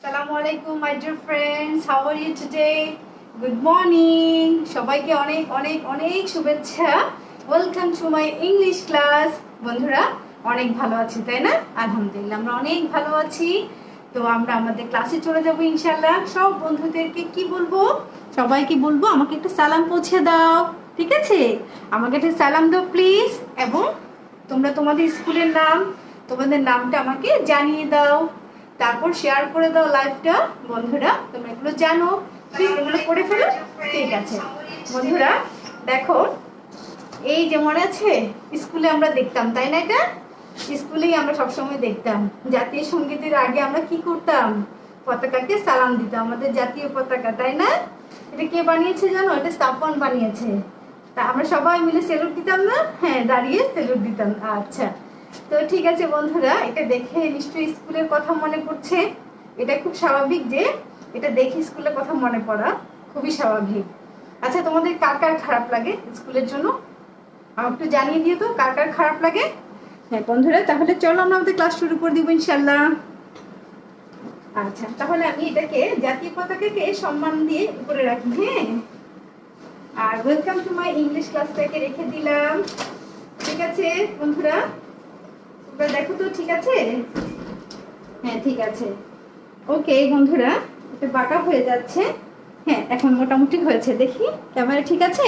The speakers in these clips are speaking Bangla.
Assalamu alaikum my dear friends, how are you today? Good morning. সবাইকে অনেক অনেক অনেক শুভেচ্ছা। Welcome to my English class. বন্ধুরা অনেক ভালো আছি তাই না? আলহামদুলিল্লাহ আমরা অনেক ভালো আছি। তো আমরা আমাদের ক্লাসে চলে যাব ইনশাআল্লাহ। সব বন্ধুদেরকে কি বলবো? সবাইকে বলবো আমাকে একটু সালাম পৌঁছে দাও। ঠিক আছে? আমাকে একটু সালাম দাও প্লিজ। এবং তোমরা তোমাদের স্কুলের নাম, তোমাদের নামটা আমাকে জানিয়ে দাও। তারপর শেয়ার করে দাও লাইভটা। বন্ধুরা তোমরা এগুলো জানো, প্লিজ এগুলো করে ফেলো। ঠিক আছে বন্ধুরা, দেখো এই যে মনে আছে স্কুলে আমরা দেখতাম তাই না? এটা স্কুলেই আমরা সবসময় দেখতাম জাতীয় সঙ্গীতের আগে আমরা কি করতাম? পতাকাকে সালাম দিতাম, আমাদের জাতীয় পতাকা তাই না? এটা কে বানিয়েছে জানো? এটা স্থাপন বানিয়েছে। তা আমরা সবাই মিলে সেলুট দিতাম না? হ্যাঁ, দাঁড়িয়ে সেলুট দিতাম। আচ্ছা, তো ঠিক আছে বন্ধুরা, এটা দেখে নিশ্চয়ই স্কুলের কথা মনে পড়ছে। এটা খুব স্বাভাবিক যে এটা দেখে স্কুলের কথা মনে পড়া খুবই স্বাভাবিক। আচ্ছা, তোমাদের কার কার খারাপ লাগে স্কুলের জন্য? আমাকে একটু জানিয়ে দিও তো কার কার খারাপ লাগে। হ্যাঁ বন্ধুরা, তাহলে চলো আমরা আমাদের ক্লাস শুরু করে দিব ইনশাল্লাহ। আচ্ছা, তাহলে আমি এটাকে জাতীয় পতাকাকে সম্মান দিয়ে উপরে রাখি। হ্যাঁ, আর ওয়েলকাম টু মাই ইংলিশ ক্লাসটাকে রেখে দিলাম। ঠিক আছে বন্ধুরা, তোমরা দেখো তো ঠিক আছে? হ্যাঁ ঠিক আছে। ওকে বন্ধুরা, এটা বাঁকা হয়ে যাচ্ছে। হ্যাঁ, এখন মোটামুটি হয়েছে। দেখি ক্যামেরা ঠিক আছে?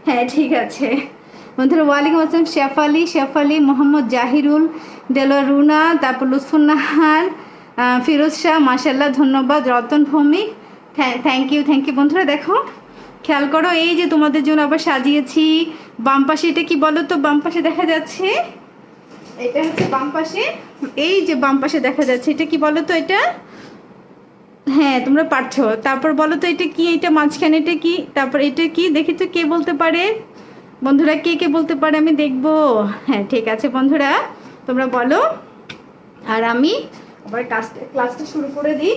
হ্যাঁ ঠিক আছে বন্ধুরা। ওয়ালাইকুম আসসালাম শেফালি, মোহাম্মদ জাহিরুল, দেলোয়ারুনা, তারপর লুৎফুন্নাহার, ফিরোজ শাহ, মাশাল্লাহ ধন্যবাদ, রতন ভৌমিক। হ্যাঁ থ্যাংক ইউ বন্ধুরা। দেখো খেয়াল করো, এই যে তোমাদের জন্য আবার সাজিয়েছি। বাম পাশে এটা কি বলো তো? বাম পাশে দেখা যাচ্ছে, এটা হচ্ছে বাম পাশে। এই যে বাম পাশে দেখা যাচ্ছে, এটা কি বলো তো? এটা হ্যাঁ তোমরা পারছো। তারপর বলো তো এটা কি? এটা মাঝখানে এটা কি? তারপর এটা কি? দেখি তো কে বলতে পারে বন্ধুরা, কে কে বলতে পারে আমি দেখবো। হ্যাঁ ঠিক আছে বন্ধুরা, তোমরা বলো। আর আমি আবার ক্লাসটা শুরু করে দিই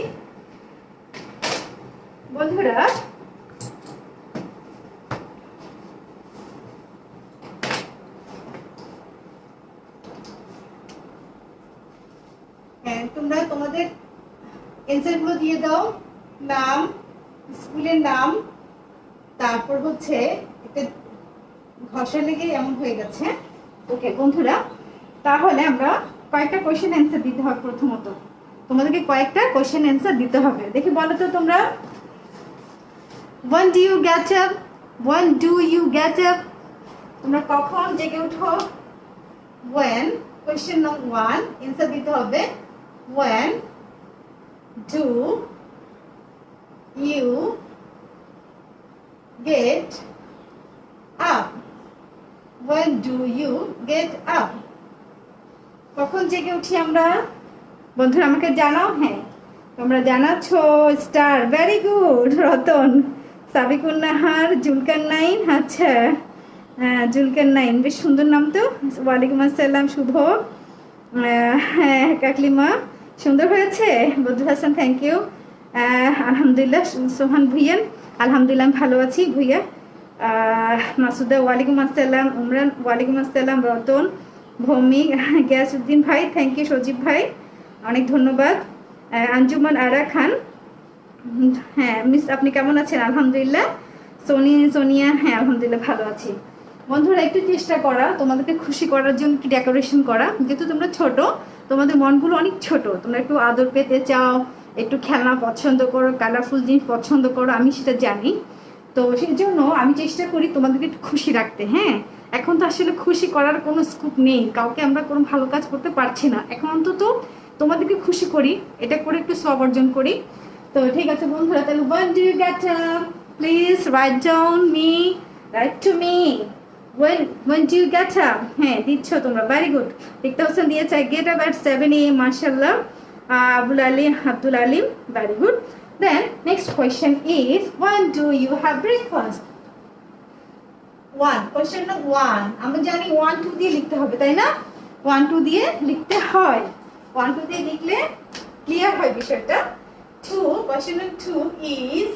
বন্ধুরা। হ্যাঁ, তোমরা তোমাদের এনসারগুলো দিয়ে দাও। নাম, স্কুলের নাম, তারপর হচ্ছে এটা ঘষা লেগে এমন হয়ে গেছে। ওকে বন্ধুরা, তাহলে আমরা কয়েকটা কোয়েশ্চেন অ্যান্সার দিতে হবে। প্রথমত তোমাদেরকে কয়েকটা কোয়েশ্চেন অ্যান্সার দিতে হবে। দেখি বলো তো তোমরা, when do you get up? when do you get up? তোমরা কখন জেগে উঠো? when, কোয়েশ্চেন নম্বর 1 অ্যান্সার দিতে হবে when do you get up? when do you get up? কখন জেগে উঠি আমরা? বন্ধুরা আমাকে জানাও। হ্যাঁ তোমরা জানাচ্ছ, star, very good. Ratan, Sabikunnahar, Zulkar nine. আচ্ছা হ্যাঁ জুলকার নাইন, বেশ সুন্দর নাম তো। ওয়ালাইকুম আসসালাম শুভ। হ্যাঁ কাকলিমা, সুন্দর হয়েছে। Badrul Hasan, thank you. আলহামদুলিল্লাহ। সোহান ভুইয়া, আলহামদুলিল্লাহ ভালো আছি ভুইয়া। মাসুদা, ওয়ালাইকুম আসসালাম। উমরান, ওয়ালাইকুম আসসালাম। রতন, ভৌমিক, গিয়াসউদ্দিন ভাই, থ্যাংক ইউ। সজীব ভাই, অনেক ধন্যবাদ। আঞ্জুমান আরা খান, হ্যাঁ মিস আপনি কেমন আছেন? আলহামদুলিল্লাহ। সোনিয়া, হ্যাঁ আলহামদুলিল্লাহ ভালো আছি। বন্ধুরা একটু চেষ্টা করা তোমাদেরকে খুশি করার জন্য, একটু ডেকোরেশন করা। যেহেতু তোমরা ছোট, তোমাদের মনগুলো অনেক ছোট, তোমরা একটু আদর পেতে চাও, একটু খেলনা পছন্দ করো, কালারফুল জিনিস পছন্দ করো, আমি সেটা জানি। তো সেই জন্য আমি চেষ্টা করি তোমাদেরকে একটু খুশি রাখতে। হ্যাঁ, এখন তো আসলে খুশি করার কোনো স্কোপ নেই, কাউকে আমরা কোনো ভালো কাজ করতে পারছি না। এখন অন্তত তোমাদেরকে খুশি করি, এটা করে একটু সব অর্জন করি। তো ঠিক আছে বন্ধুরা, তাহলে when do you get up? Please write down me, write to me. when do you get up? হ্যাঁ দিচ্ছ তোমরা, ভেরি গুড। রিক্তা হোসেন দিয়েছে get up at 7 a.m. মাশাআল্লাহ। Abdul Alim, very good. Then next question is, when do you have breakfast? 1, question number 1 আমরা জানি 1 2 দিয়ে লিখতে হবে তাই না? 1 2 দিয়ে লিখতে হয়। 1 2 দিয়ে লিখলে ক্লিয়ার হয় বিষয়টা। 2, question number 2 is,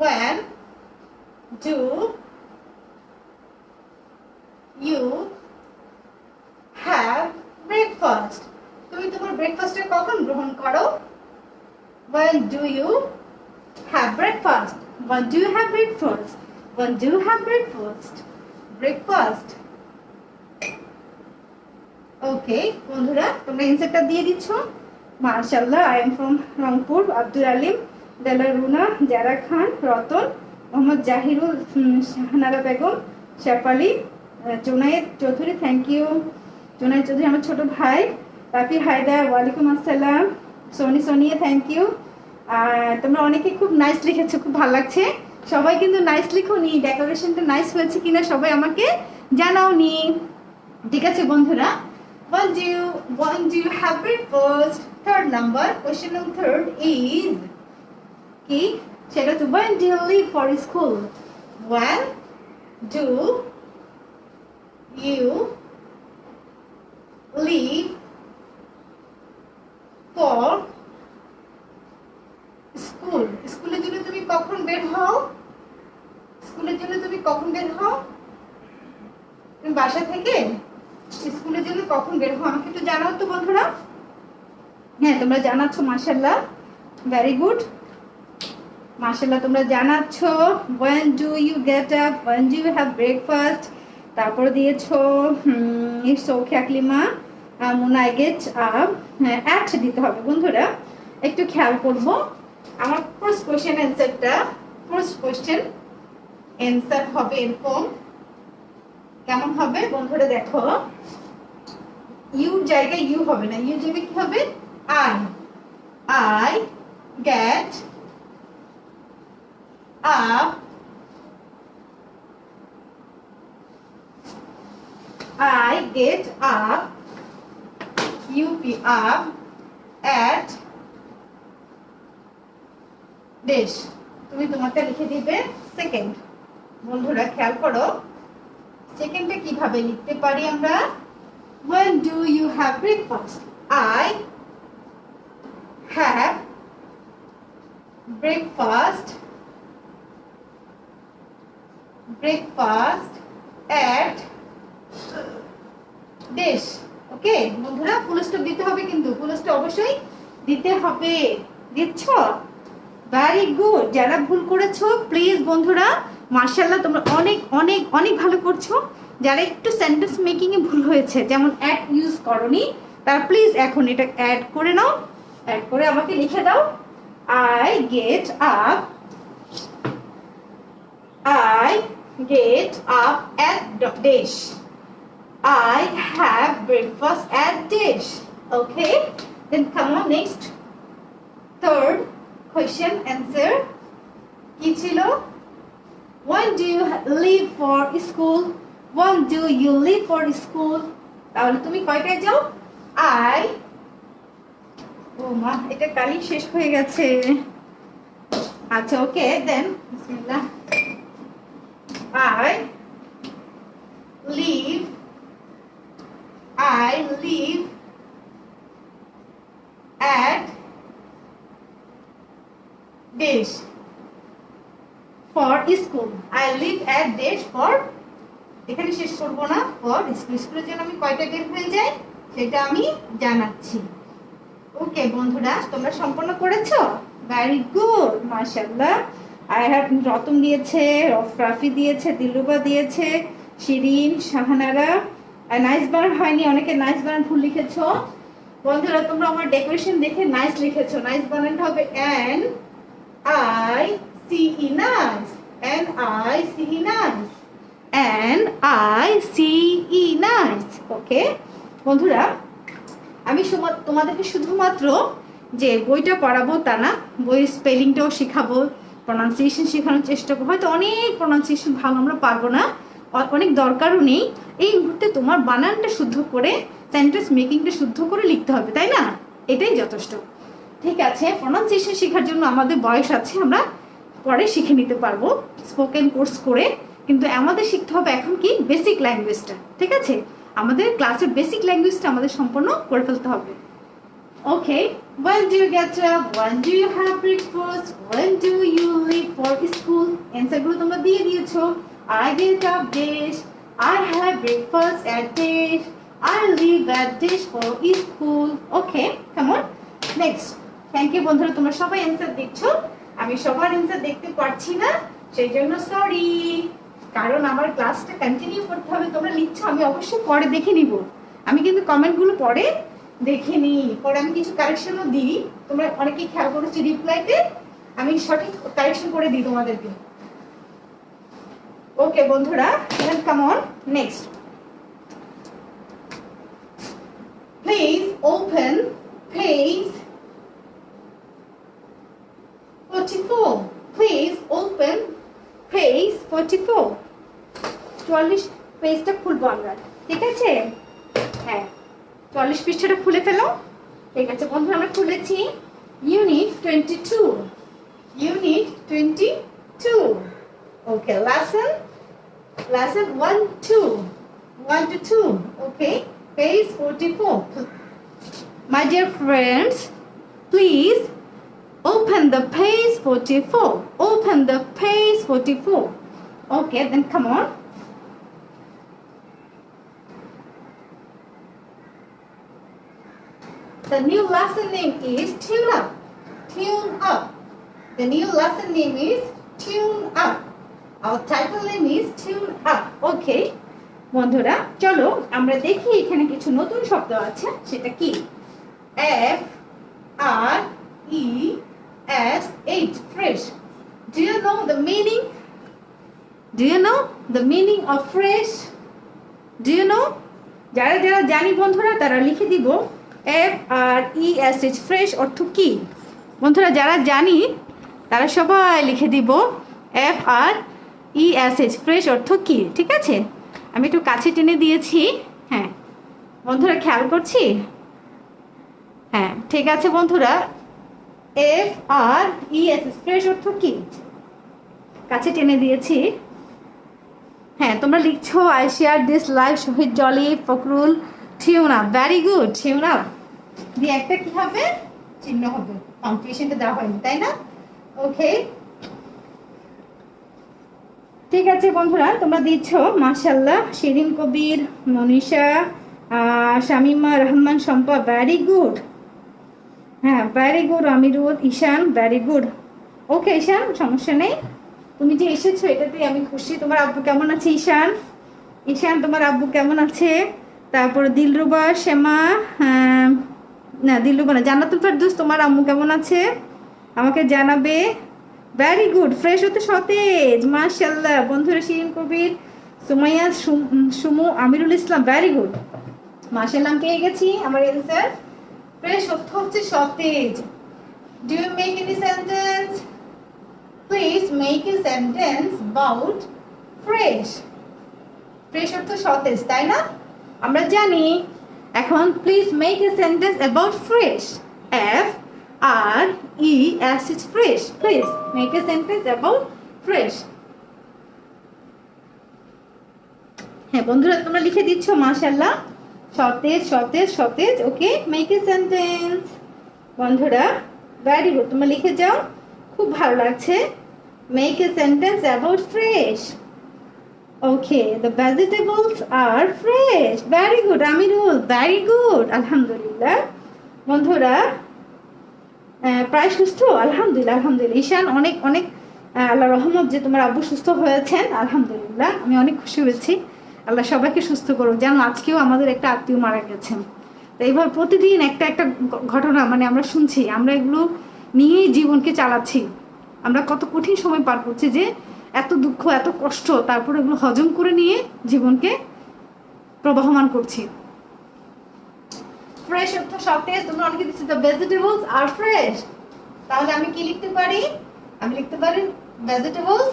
when do you have breakfast? তো তুমি তোমার ব্রেকফাস্টে কখন গ্রহণ করো? When do you have breakfast? When do you have breakfast? When do you have breakfast? Breakfast. ওকে বন্ধুরা, তোমরা অ্যানসারটা দিয়ে দিচ্ছ। মাশাআল্লাহ। I am from Rangpur. Abdul Alim, Delaruna, Zara Khan, Ratan, Mohammad Zahirul, Shahnara Begum, Shefali, Junayed Chowdhury, thank you. Junayed Chowdhury আমার ছোট ভাই। রাফি হায়দার, ওয়ালাইকুম আসসালাম। Sonia, thank you. আর তোমরা অনেকে খুব নাইস লিখেছো, খুব ভালো লাগছে। সবাই কিন্তু নাইস লিখোনি, ডেকোরেশনটা নাইস হয়েছে কিনা সবাই আমাকে জানাওনি। ঠিক আছে বন্ধুরা, when do you have breakfast? Third number, question number third is কি সেটা তো when do you leave for school? When do you leave for school? স্কুলের জন্য তুমি কখন বের হও? স্কুলের জন্য তুমি কখন বের হও? তুমি বাসা থেকে স্কুলের জন্য কখন বের হও আমাকে একটু জানাও তো বন্ধুরা। হ্যাঁ তোমরা জানাচ্ছ, মাশাআল্লাহ, ভেরি গুড। মাশাআল্লাহ তোমরা জানাচ্ছ। when do you get up? when do you have breakfast? তারপর দিয়েছো সৌখি আকলিমা, মুনা আই গেট আপ। হ্যাঁ অ্যাট দিতে হবে বন্ধুরা, একটু খেয়াল করবো। আমার ফার্স্ট কোশ্চেন অ্যান্সারটা, ফার্স্ট কোশ্চেন অ্যান্সার হবে এরকম। কেমন হবে বন্ধুরা দেখো, ইউ জায়গায় ইউ হবে না, ইউ জায়গায় কি হবে? I get up, I get up, up at dash। তুমি তোমারটা লিখে দিবে সেকেন্ড। বন্ধুরা খেয়াল করো সেকেন্ডে কিভাবে লিখতে পারি আমরা। when do you have breakfast? I have breakfast at dash। ওকে বন্ধুরা, ফুল স্টপ দিতে হবে কিন্তু, ফুল স্টপ অবশ্যই দিতে হবে। দিচ্ছ? Very good. যারা ভুল করেছো প্লিজ বন্ধুরা, মাশাআল্লাহ তোমরা অনেক অনেক অনেক ভালো করছো। যারা একটু সেন্টেন্স মেকিং এ ভুল হয়েছে, যেমন অ্যাড ইউজ করনি, তারা প্লিজ এখন এটা অ্যাড করে নাও। অ্যাড করে আমাকে লিখে দাও। I get up at dash। I have breakfast at dash। Okay, then come on next, third question answer কি ছিল? when do you leave for school? when do you leave for school? তাহলে তুমি কয়টায় যাও? ও মা, এটা কালই শেষ হয়ে গেছে। আচ্ছা ওকে, দেন বিসমিল্লাহ। I leave at dash for school। I leave at dash for, এখানে শেষ করবো না, for school। স্কুলের জন্য আমি কয়টা বের হয়ে যাই সেটা আমি জানাচ্ছি। ওকে বন্ধুরা, তোমরা সম্পন্ন করেছো? ভেরি গুড, মাশাআল্লাহ। আই হ্যাভ রতন দিয়েছে, রাফি দিয়েছে, দিলরুবা দিয়েছে, শিরিন, শাহানারা। নাইস বানান হয়নি, অনেকে নাইস বানান ভুল লিখেছো। বন্ধুরা তোমরা আমার ডেকোরেশন দেখে নাইস লিখেছো। নাইস বানানটা হবে NICE, nice. NICE, nice. NICE, nice. Okay বন্ধুরা, আমি তোমাদেরকে শুধুমাত্র যে বইটা পড়াবো তা না, বইয়ের স্পেলিংটাও শেখাবো, প্রনাউন্সিয়েশন শেখানোর চেষ্টা করবো। হয়তো অনেক প্রনাউন্সিয়েশন ভালো আমরা পারবো না, অনেক দরকারও নেই। এই মুহূর্তে তোমার বানানটা শুদ্ধ করে, সেন্টেন্স মেকিংটা শুদ্ধ করে লিখতে হবে, তাই না? এটাই যথেষ্ট। ঠিক আছে, প্রনাউন্সিয়েশন শেখার জন্য আমাদের বয়স আছে, আমরা পরে শিখে নিতে পারবো স্পোকেন কোর্স করে। কিন্তু আমাদের শিখতে হবে এখন কি, বেসিক ল্যাঙ্গুয়েজটা। ঠিক আছে, আমাদের ক্লাসের বেসিক ল্যাঙ্গুয়েজটা আমাদের সম্পূর্ণ করে ফেলতে হবে। ওকে, when do you get up? when do you have breakfast? when do you leave for school? অ্যান্সারগুলো তোমরা দিয়ে দিয়েছো। I get up dash, I have breakfast at dash, I'll leave that dish for school. Okay, come on. Next. Thank you বন্ধুরা, তোমরা সবাই অ্যানসার দিচ্ছো। আমি সবার অ্যানসার দেখতে পাচ্ছি না, সেই জন্য সরি। কারণ আমার ক্লাসটা কন্টিনিউ করতে হবে। তোমরা লিখছো, আমি অবশ্যই পরে দেখে নিব। আমি কিন্তু কমেন্টগুলো পরে দেখে নিই, পরে আমি কিছু কারেকশনও দিই। তোমরা অনেকেই খেয়াল করেছো রিপ্লাইতে, আমি সঠিক কারেকশন করে দিই তোমাদেরকে। ওকে বন্ধুরা, then come on next. Please open page 44. Please open page 44. 44 পেজটা খুলবো আমরা, ঠিক আছে? হ্যাঁ, 44 পৃষ্ঠাটা খুলে ফেলো। ঠিক আছে বন্ধুরা, আমরা খুলেছি unit 22। Unit 22। Okay, lesson 1 2 1 to 2. Okay, page 44. My dear friends, please open the page 44. Open the page 44. Okay, then come on. The new lesson name is Tune Up. Tune Up. The new lesson name is Tune Up. Our title name is Tune Up. Okay. বন্ধুরা চলো আমরা দেখি এখানে কিছু নতুন শব্দ আছে, সেটা কি? F R E S H, fresh. Do you know the meaning? Do you know the meaning of fresh? Do you know? যারা যারা জানি বন্ধুরা তারা লিখে দিব F R E S H, fresh অর্থ কি? বন্ধুরা যারা জানি তারা সবাই লিখে দিব F R E S H, fresh অর্থ কি, ঠিক আছে? আমি একটু কাছে টেনে দিয়েছি। হ্যাঁ বন্ধুরা খেয়াল করছি? হ্যাঁ ঠিক আছে বন্ধুরা, F R E S H, fresh অর্থ কি? কাছে টেনে দিয়েছি। হ্যাঁ তোমরা লিখছো I share this live, Shahid Joly, Fakhrul, tune up, very good. Tune up দিয়ে একটা কি হবে? চিহ্ন হবে। পাংচুয়েশনটা দেওয়া হয়নি তাই না? ওকে ঠিক আছে বন্ধুরা, তোমরা দিচ্ছ মাশাআল্লাহ। শিরিন কবির, মনীষা, শামিমা রহমান, শম্পা, ভেরি গুড। হ্যাঁ ভেরি গুড। আমিরুল, ঈশান, ভেরি গুড। ওকে ঈশান, সমস্যা নেই, তুমি যে এসেছো এটাতেই আমি খুশি। তোমার আব্বু কেমন আছে ঈশান? ঈশান তোমার আব্বু কেমন আছে? তারপর দিলরুবা, শ্যামা, না দিলরুবা না, জান্নাতুল ফেরদৌস, তোমার আম্মু কেমন আছে আমাকে জানাবে। ভেরি গুড, ফ্রেশ হতে সতেজ, মাশাআল্লাহ। বন্ধুরা শিরিন কবির, সুমাইয়া, সুমু, আমিরুল ইসলাম, ভেরি গুড। মাশাআল্লাহ পেয়ে গেছি আমার অ্যানসার। ফ্রেশ অর্থ হচ্ছে সতেজ। Do you make any sentence? Please make a sentence about fresh. Fresh অর্থ সতেজ, তাই না? আমরা জানি। এখন please make a sentence about fresh. F R E S H, fresh. Please make a sentence about fresh. হ্যাঁ বন্ধুরা তোমরা লিখে দিচ্ছ মাশাআল্লাহ, সতেজ সতেজ সতেজ। Okay, make a sentence. বন্ধুরা ভেরি গুড, তোমরা লিখে যাও, খুব ভালো লাগছে। Make a sentence about fresh. Okay, the vegetables R fresh. Very good Amirul, very good, আলহামদুলিল্লাহ। বন্ধুরা প্রায় সুস্থ? আলহামদুলিল্লাহ আলহামদুলিল্লাহ। ঈশান অনেক অনেক আল্লাহ রহমত যে তোমার আব্বু সুস্থ হয়েছেন, আলহামদুলিল্লাহ। আমি অনেক খুশি হয়েছি। আল্লাহ সবাইকে সুস্থ করুক। জানো আজকেও আমাদের একটা আত্মীয় মারা গেছেন। তো এইভাবে প্রতিদিন একটা একটা ঘটনা মানে আমরা শুনছি, আমরা এগুলো নিয়েই জীবনকে চালাচ্ছি। আমরা কত কঠিন সময় পার করছি, যে এত দুঃখ এত কষ্ট, তারপর এগুলো হজম করে নিয়ে জীবনকে প্রবাহমান করছি। ফ্রেশ অর্থ সতেজ। তোমরা অনেকে দিচ্ছি দ্য ভেজিটেবলস আর ফ্রেশ। তাহলে আমি কি লিখতে পারি? আমি লিখতে পারি vegetables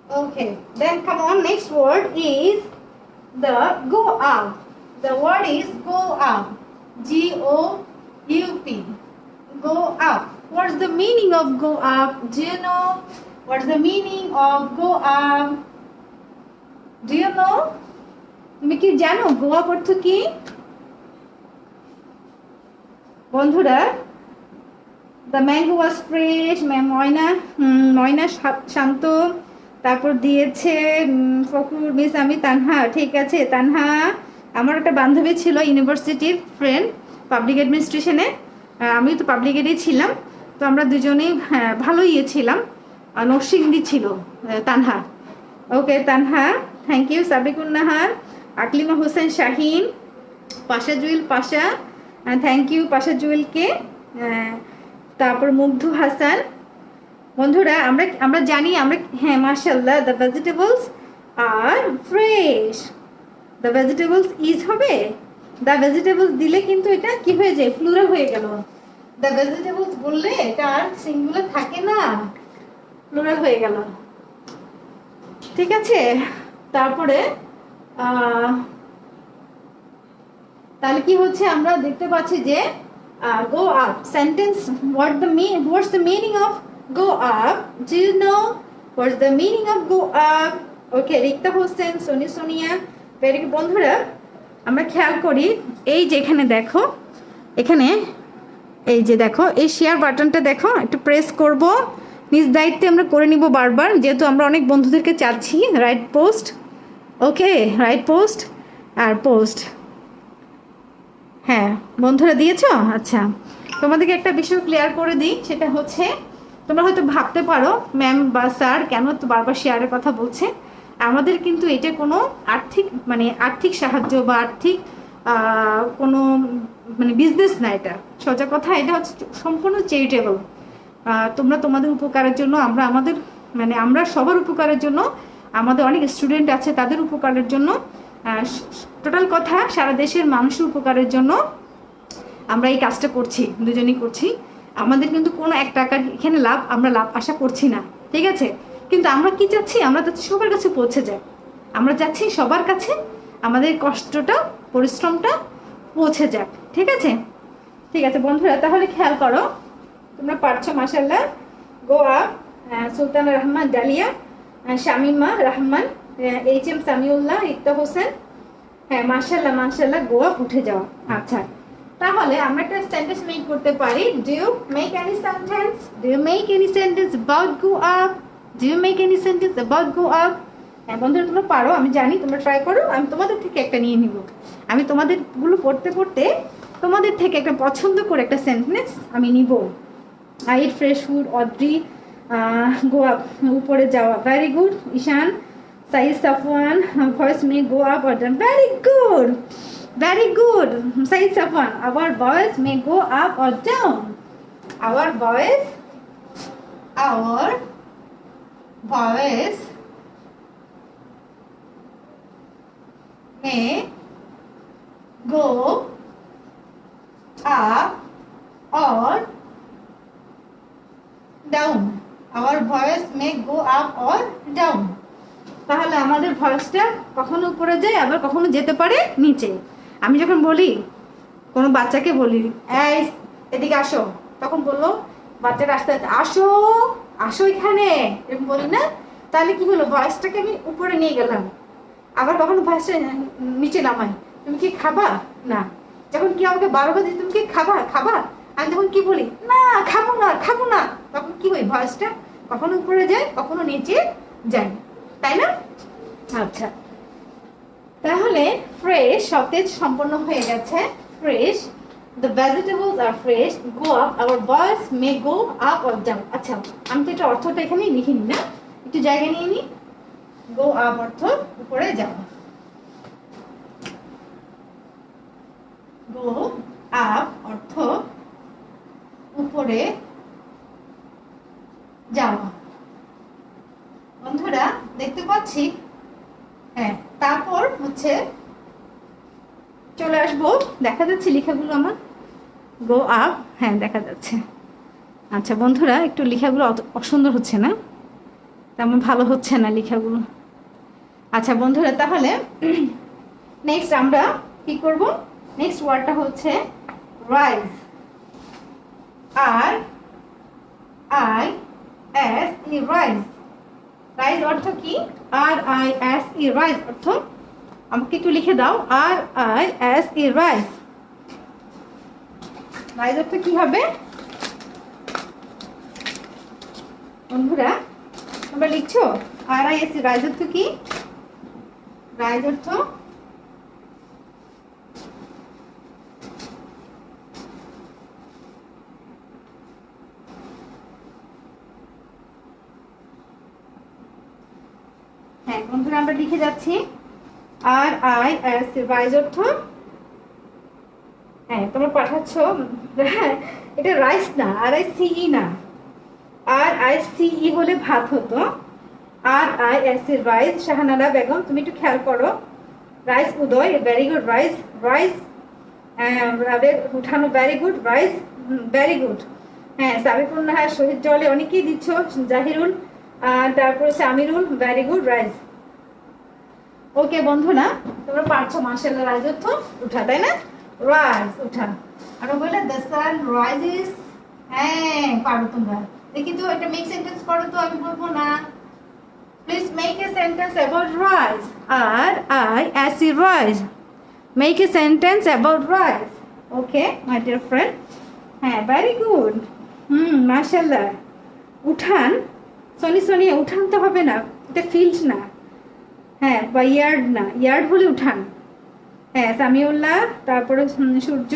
Okay, then come on, next word is the go up. The word is go up. G-O-U-P. Go up. What's the meaning of go up? Do you know what's the meaning of go up? Do you know? তুমি কি জানো গো আপ অর্থ কি বন্ধুরা? The mango was fresh, Moyna Shanto, তারপর দিয়েছে ফখরুল মিস আমি তানহা। ঠিক আছে তানহা, আমার একটা বান্ধবী ছিল ইউনিভার্সিটির ফ্রেন্ড পাবলিক অ্যাডমিনিস্ট্রেশনে, আমি তো পাবলিক এডই ছিলাম, তো আমরা দুজনেই ভালো ছিলাম। নরসিংদী ছিল Tanha. Okay Tanha, thank you. Sabikun Nahar, Aklima Hossain Shahin, Pasha Juel Pasha, thank you Pasha জুয়েলকে। তারপর মুগ্ধু হাসান। বন্ধুরা আমরা আমরা জানি আমরা, হ্যাঁ মাশাআল্লাহ, the vegetables R fresh. The vegetables is হবে, দ্য ভেজিটেবলস দিলে কিন্তু এটা কি হয়ে যায়, প্লুরাল হয়ে গেল। দ্য ভেজিটেবলস বললে এটা আর সিঙ্গুলার থাকে না, প্লুরাল হয়ে গেল। ঠিক আছে, তারপরে তাহলে কি হচ্ছে, আমরা দেখতে পাচ্ছি যে go up sentence, what's the meaning of go up? Do you know what's the meaning of go up? Okay, Rikta Hossain, Sonia, very good. বন্ধুরা আমরা খেয়াল করি, এই যে এখানে দেখো, এখানে এই যে দেখো এই শেয়ার বাটনটা দেখো, একটু প্রেস করব, নিজ দায়িত্বে আমরা করে নিব বারবার, যেহেতু আমরা অনেক বন্ধুদেরকে চাচ্ছি রাইট পোস্ট। ওকে, রাইট পোস্ট আর পোস্ট, হ্যাঁ বন্ধুরা দিয়েছো। আচ্ছা, তোমাদেরকে একটা বিষয় ক্লিয়ার করে দিই, সেটা হচ্ছে তোমরা হয়তো ভাবতে পারো ম্যাম বা স্যার কেন তো বারবার শেয়ারের কথা বলছে। আমাদের কিন্তু এটা কোনো আর্থিক সাহায্য বা আর্থিক কোনো বিজনেস না, এটা সোজা কথা, এটা হচ্ছে সম্পূর্ণ চ্যারিটেবল। তোমরা তোমাদের উপকারের জন্য, আমরা সবার উপকারের জন্য, আমাদের অনেক স্টুডেন্ট আছে তাদের উপকারের জন্য, টোটাল কথা সারা দেশের মানুষের উপকারের জন্য আমরা এই কাজটা করছি, দুজনেই করছি। আমাদের কিন্তু কোনো এক টাকার এখানে আমরা লাভ আশা করছি না, ঠিক আছে? কিন্তু আমরা কি চাচ্ছি, আমরা যাচ্ছি সবার কাছে পৌঁছে যায়, আমরা যাচ্ছি সবার কাছে আমাদের কষ্টটা পরিশ্রমটা পৌঁছে যাক, ঠিক আছে? ঠিক আছে বন্ধুরা, তাহলে খেয়াল করো, তোমরা পারছো মাশাআল্লাহ। Go up, Sultana Rahman dahlia, Shamima Rahman, HM Samiullah, Rikta Hossain, হ্যাঁ মাশাআল্লাহ গো আপ, উঠে যাওয়া। আচ্ছা, তাহলে আমরা একটা সেন্টেন্স মেক করতে পারি। Do you make any sentence about go up? Do you make any sentence about go up? হ্যাঁ বন্ধুরা তোমরা পারো, আমি জানি, তোমরা ট্রাই করো, আমি তোমাদের থেকে একটা নিয়ে নিব। আমি তোমাদের গুলো পড়তে পড়তে তোমাদের থেকে একটা পছন্দ করে একটা সেন্টেন্স আমি নিব। I eat fresh food, Adri, go up, উপরে যাওয়া, very good. Ishan, Said Safwan, voice may go up or down, very good Said Safwan, our voice may go up or down. Our voice may go up or down. Our voice may go up or down. তাহলে আমাদের ভয়েসটা কখনো উপরে যায়, আবার কখনো যেতে পারে নিচে। আমি যখন বলি, কোনো বাচ্চাকে বলি এই এদিকে আসো, তখন বললো বাচ্চাটা আস্তে আস্তে আসো আসো এখানে, এরকম বলি না? তাহলে কি হলো, ভয়েসটাকে আমি উপরে নিয়ে গেলাম। আবার কখনো ভয়েসটা নিচে নামাই, তুমি কি খাবা? না। যখন কি আমাকে 12 বাজে তুমি কি খাবা? আমি যখন কি বলি না খাবো না, তখন কি হয়, ভয়েসটা কখনো উপরে যায় কখনো নিচে যায়, তাই না? আচ্ছা, তাহলে ফ্রেশ সতেজ সম্পন্ন হয়ে গেছে। Fresh, the vegetables R fresh, go up, our voice may go up or down. আচ্ছা, আমি তো এটা অর্থটা এখানেই লিখে নিই না, একটু জায়গা নিয়ে নিই। গো আপ অর্থ উপরে যাওয়া, গো আপ অর্থ উপরে যাওয়া। বন্ধুরা দেখতে পাচ্ছি, হ্যাঁ তারপর হচ্ছে চলে আসবো, দেখা যাচ্ছে লেখাগুলো আমার, গো আপ, হ্যাঁ দেখা যাচ্ছে। আচ্ছা বন্ধুরা, একটু লেখাগুলো অসুন্দর হচ্ছে না, তেমন ভালো হচ্ছে না লেখাগুলো। আচ্ছা বন্ধুরা, তাহলে নেক্সট আমরা কি করব, নেক্সট ওয়ার্ডটা হচ্ছে রাইজ, RISE, রাইজ। রাইজ অর্থ কি? RISE, রাইজ অর্থ আমাকে একটু লিখে দাও। RISE, rise. রাইজ অর্থ কি হবে বন্ধুরা? তোমরা লিখছো RISE, রাইজ অর্থ কি? রাইজ অর্থ হ্যাঁ বন্ধুরা আমরা লিখে যাচ্ছি RISE, রাইজ অর্থ হ্যাঁ তোমরা পাঠাচ্ছ এটা রাইস না, RICE না। RICE হলে ভাত হতো। RISE, rice. শাহানারা বেগম তুমি একটু খেয়াল করো। রাইস উদয়, ভেরি গুড। রাইস, রাইস উঠানো, very good. Rice, very good. হ্যাঁ সাবিকুল নাহার, শহীদ জলে অনেকেই দিচ্ছ। জাহিরুল, তারপরে সামিরুল, ভেরি গুড। রাইস। ওকে বন্ধুরা তোমরা পারছো মাশাআল্লাহ। রাইজ অর্থ উঠা, তাই না? রাইজ উঠা। আর বলে দ্য সান রাইজেস। হ্যাঁ পারো তোমরা। দেখি তো এটা মেক সেন্টেন্স করো তো, আমি বলবো না। Please make a sentence about rise. RISE, rise. Make a sentence about rise. Okay my dear friend. হ্যাঁ ভেরি গুড। মাশাআল্লাহ। উঠান, সোনিয়া উঠান তো হবে না, এটা ফিল্ড না। হ্যাঁ বা ইয়ার্ড না, ইয়ার্ড হলে উঠান। হ্যাঁ সামিউল্লাহ, তারপরে সূর্য।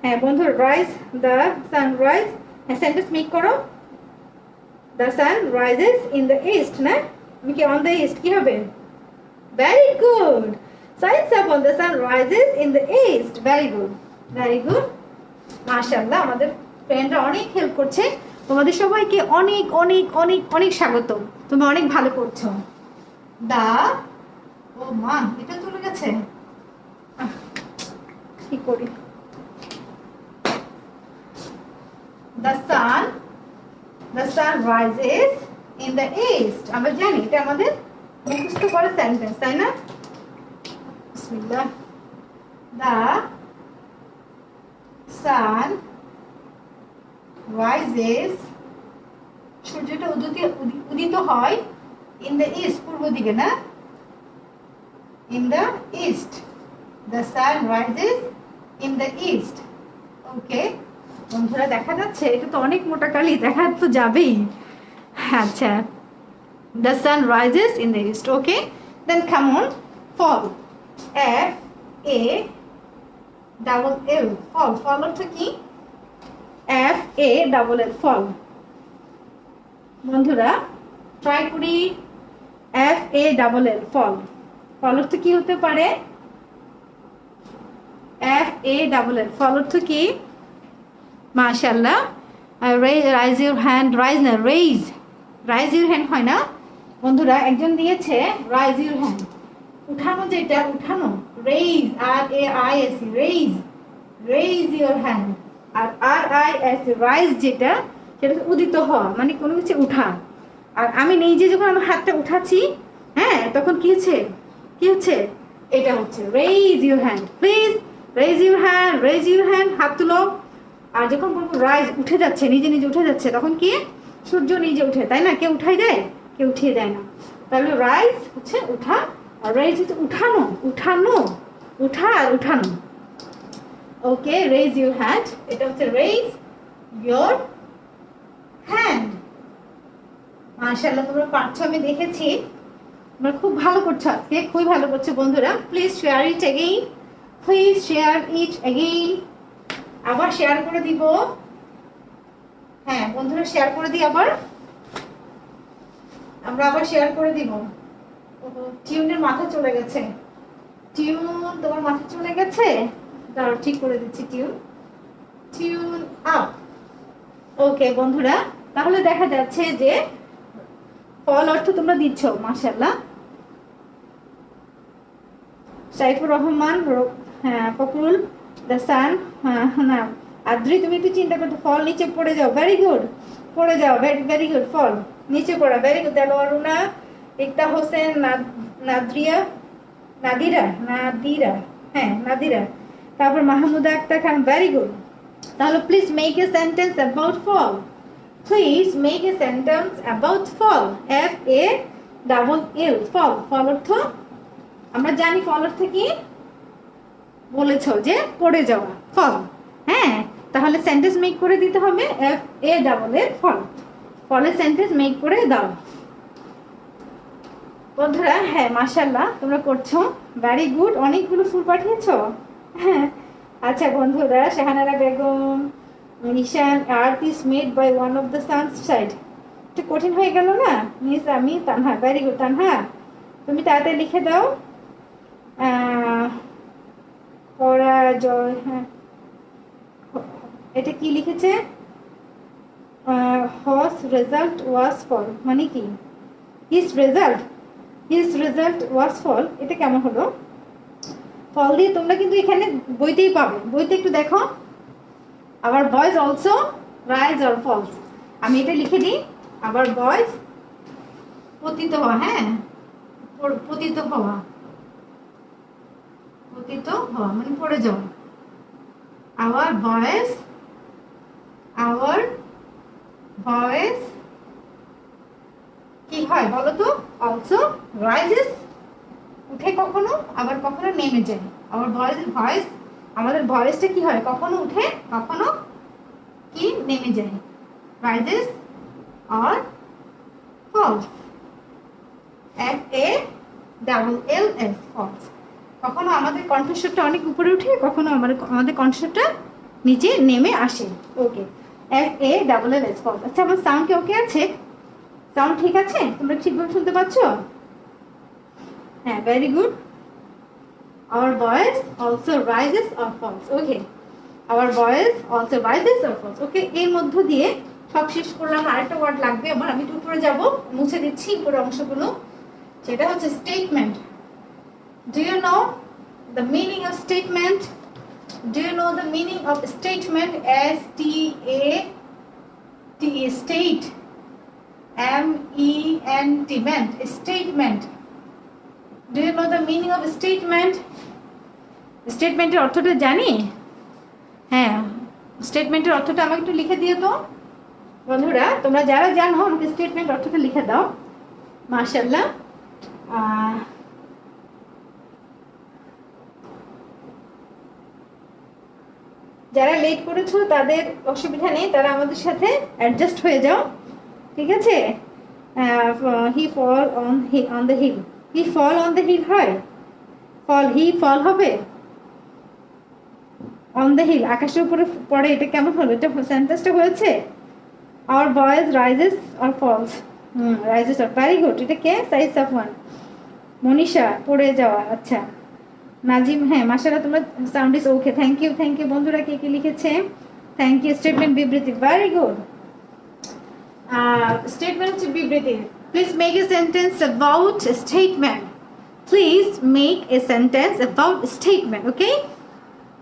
হ্যাঁ বন্ধু রাইজ, দ্য সানরাইজ। হ্যাঁ সেন্টেন্স মেক করো। The sun rises in the east, না? তুমি কি অন দ্য ইস্ট কি হবে? Very good. Science upon the sun rises in the east. Very good, very good. মাশাআল্লাহ আমাদের ফ্রেন্ডরা অনেক হেল্প করছে। তোমাদের সবাইকে অনেক অনেক অনেক অনেক স্বাগত। তুমি অনেক ভালো করছো। দা ও মা এটা চলে গেছে, কি করি? The sun rises in the east. আমরা জানি এটা আমাদের মুখস্থ করা সেন্টেন্স, তাই না? বিসমিল্লাহ। The sun rises, সূর্যটা উদিত হয় in the east, পূর্ব দিকে, না? In the east. The sun rises in the east. Okay. বন্ধুরা দেখা যাচ্ছে? এটা তো অনেক মোটা কালি, দেখা তো যাবেই। আচ্ছা, the sun rises in the east. Okay, then come on. Fall. FALL. Fall. Fall অর্থ কি? FALL, fall. বন্ধুরা ট্রাই করি। FALL, fall. fall অর্থ কি হতে পারে? FALL, fall অর্থ কি? মাশাআল্লাহ। Rise your hand. রাইজ না, রেইজ। রাইজ ইউর হ্যান্ড হয় না বন্ধুরা? একজন দিয়েছে রাইজ ইউর হ্যান্ড, উঠানো, যেটা উঠানো। Raise, RAISE, raise. Raise your hand. আর RISE, রাইজ, যেটা সেটা উদিত হওয়া, মানে কোনো কিছু উঠা। আর আমি নিজে যখন আমার হাতটা উঠাচ্ছি, হ্যাঁ তখন কি হচ্ছে? এটা হচ্ছে raise your hand. Please raise your hand, raise your hand, হাত তুলো। আর যখন বলবো রাইজ, উঠে যাচ্ছে, নিজে নিজে উঠে যাচ্ছে, তখন কি? সূর্য নিজে উঠে, তাই না? কেউ উঠাই দেয়? কেউ উঠিয়ে দেয় না। তাহলে রাইজ হচ্ছে উঠা, আর রেইজ হচ্ছে উঠানো। উঠা আর উঠানো। ওকে, রেইজ ইউর হ্যান্ড, এটা হচ্ছে রেইজ ইউর হ্যান্ড। মাশাআল্লাহ তোমরা পারছো, আমি দেখেছি। তোমরা খুব ভালো করছো আজকে, খুবই ভালো করছো বন্ধুরা। Please share it again, please share it again. আবার শেয়ার করে দিব। হ্যাঁ বন্ধুরা শেয়ার করে দিই আবার, আমরা আবার শেয়ার করে দিব। টিউনের মাথা চলে গেছে। টিউন তোমার মাথা চলে গেছে, দাঁড়াও ঠিক করে দিচ্ছি। Tune up. ওকে বন্ধুরা, তাহলে দেখা যাচ্ছে যে ফল অর্থ তোমরা দিচ্ছ। মাশাআল্লাহ। সাইফুর রহমান, হ্যাঁ ফকরুল, দ্য সান, না আদ্রি, তুমি একটু চিন্তা করতে। ফল নিচে পড়ে যাও, ভেরি গুড। পড়ে যাও, ভেরি গুড। ফল নিচে পড়া, ভেরি গুড। দেলোয়ারুনা, ইকতা হোসেন, নাদিরা, হ্যাঁ নাদিরা। তারপর মাহমুদা আক্তার খান, ভেরি গুড। তাহলে please make a sentence about fall. Please make a sentence about fall. Double L, fall. Fall অর্থ আমরা জানি, ফল অর্থ কি বলেছো যে পড়ে যাওয়া, ফল। হ্যাঁ, তাহলে সেন্টেন্স মেক করে দিতে হবে এফ এ ডাবল এর, ফল। ফলের সেন্টেন্স মেক করে দাও বন্ধুরা। হ্যাঁ, মাশাআল্লাহ তোমরা করছো, ভেরি গুড। অনেকগুলো ফুল পাঠিয়েছো। হ্যাঁ, আচ্ছা বন্ধুরা, Shahanara Begum, Ishan, earth is made by one of the sun's side. একটু কঠিন হয়ে গেল না মিস? আমি তানহা, ভেরি গুড তানহা, তুমি তাড়াতাড়ি লিখে দাও। পরাজয়, হ্যাঁ এটা কি লিখেছে? হস রেজাল্ট ওয়াজ ফল, মানে কি? হিজ রেজাল্ট ওয়াজ ফল, এটা কেমন হলো? ফল দিয়ে তোমরা কিন্তু এখানে বইতেই পাবে, বইতে একটু দেখো। আবার voice also rise or falls, আমি এটা লিখে দিই। আবার বয়েজ পতিত হওয়া, হ্যাঁ পতিত হওয়া, পতিত হওয়া মানে পড়ে যাওয়া। আওয়ার ভয়েস কি হয় বলো তো? অলসো রাইজেস, উঠে কখনো, আবার কখনো নেমে যায়। আওয়ার ভয়েস, আমাদের ভয়েসটা কি হয়? কখনো উঠে, কখনো কি নেমে যায়। রাইজেস আর falls, F A double L S, falls. কখনো আমাদের কণ্ঠস্বরটা অনেক উপরে উঠে, কখনো আমাদের কণ্ঠস্বরটা নিচে নেমে আসে। Okay, F A double L S, falls. আচ্ছা, আমার সাউন্ড কি ওকে আছে? সাউন্ড ঠিক আছে? তোমরা ঠিকভাবে শুনতে পাচ্ছ? হ্যাঁ, very good. Our voice also rises or falls. Okay, our voice also rises or falls. Okay, এর মধ্য দিয়ে সব শেষ করলাম। আরেকটা ওয়ার্ড লাগবে আমার, আমি একটু উপরে যাব, মুছে দিচ্ছি পুরো অংশগুলো। সেটা হচ্ছে statement. Do you know the meaning of statement? Do you know the meaning of statement? S-T-A-T, state, M-E-N-T, meant, statement. Do you know the meaning of statement? স্টেটমেন্টের অর্থটা জানি? হ্যাঁ, স্টেটমেন্টের অর্থটা আমাকে একটু লিখে দিও তো বন্ধুরা। তোমরা যারা জানো আমাকে স্টেটমেন্ট অর্থটা লিখে দাও। মাশাআল্লাহ। যারা লেট করেছো তাদের অসুবিধা নেই, তারা আমাদের সাথে অ্যাডজাস্ট হয়ে যাও, ঠিক আছে? He fall on the hill, he fall on the hill হয়, ফল, হি ফল হবে। অন দ্য হিল, আকাশের উপরে পড়ে, এটা কেমন হলো? এটা সেন্টেন্সটা হয়েছে। Our voice rises or falls, rises or, very good. এটা কে? সাইজ অফ ওয়ান, মনীষা, পড়ে যাওয়া। আচ্ছা নাজিম, হ্যাঁ মাশাআল্লাহ, তোমরা sound is okay, thank you thank you. বন্ধুরা কে কি লিখেছে? Thank you. স্টেটমেন্ট বিবৃতি, ভেরি গুড। স্টেটমেন্ট হচ্ছে বিবৃতি। Please make a sentence about statement, please make a sentence about statement. Okay,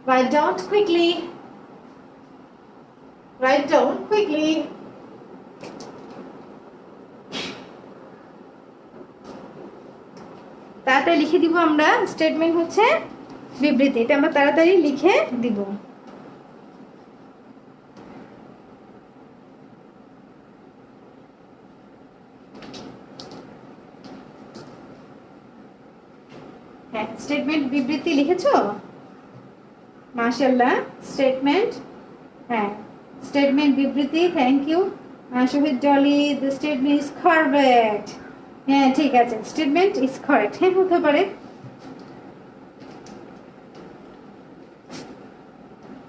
write down quickly, write down quickly. তাড়াতাড়ি লিখে দিব আমরা। স্টেটমেন্ট হচ্ছে বিবৃতি, এটা আমরা তাড়াতাড়ি লিখে দিব। হ্যাঁ, স্টেটমেন্ট বিবৃতি লিখেছো? মাশাআল্লাহ, স্টেটমেন্ট, হ্যাঁ স্টেটমেন্ট বিবৃতি, thank you Shahid Joly. The statement is correct, হ্যাঁ ঠিক আছে, স্টেটমেন্ট ইজ কারেক্ট, হ্যাঁ হতে পারে।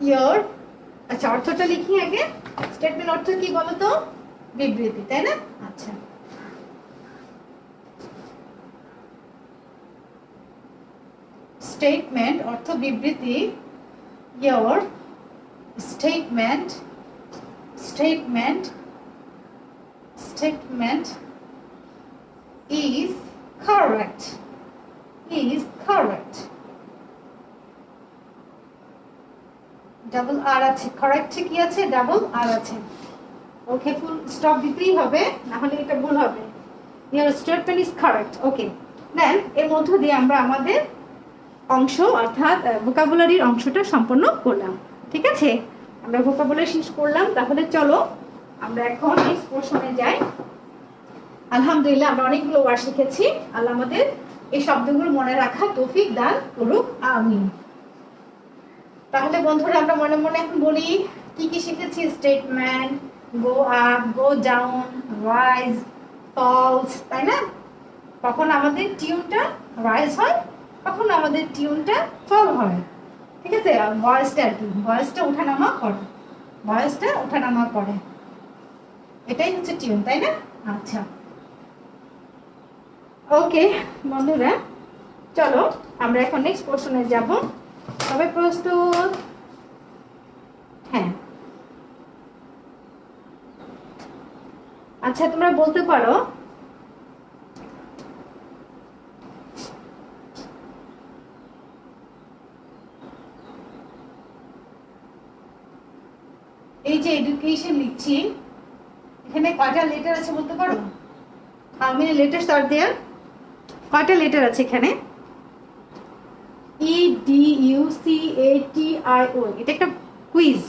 ইয়োর, আচ্ছা অর্থটা লিখি আগে। স্টেটমেন্ট অর্থ কি বলো তো? বিবৃতি, তাই না? আচ্ছা, স্টেটমেন্ট অর্থ বিবৃতি। Your statement is correct, double R আছে, কারেক্ট কি আছে? ডাবল আর আছে। ওকে, ফুল স্টপ দিতেই হবে, না হলে এটা ভুল হবে। Your statement is correct. ওকে, দেন এর মধ্য দিয়ে আমরা আমাদের অংশ অর্থাৎ ভোকাবুলারির অংশটা সম্পন্ন করলাম, ঠিক আছে? আমরা ভোকাবুলারি শেষ করলাম। তাহলে চলো আমরা এখন নেক্সট পোরশনে যাই। আলহামদুলিল্লাহ আমরা অনেকগুলো ওয়ার্ড শিখেছি। আল্লাহ আমাদের এই শব্দগুলো মনে রাখা তৌফিক দান করুক, আমিন। তাহলে বন্ধুরা আমরা মনে মনে এখন বলি কি কি শিখেছি। Statement, go up, go down, rise, falls, তাই না? কখন আমাদের টিউনটা রাইজ হয়, কখন আমাদের টিউনটা ফল হয়, ঠিক আছে? আর ভয়েসটা আর কি, ভয়েসটা ওঠানামা করে, ভয়েসটা ওঠানামা করে, এটাই হচ্ছে টিউন, তাই না? আচ্ছা, ওকে বন্ধুরা, চলো আমরা এখন নেক্সট পোর্শনে যাব। সবাই প্রস্তুত? হ্যাঁ, আচ্ছা তোমরা বলতে পারো এই যে এডুকেশন লিখছি, এখানে কয়টা লেটার আছে বলতে পারো? হাউ মেনি লেটার্স আর দেয়ার? কয়টা লেটার আছে এখানে? EDUCATIO, এটা একটা কুইজ,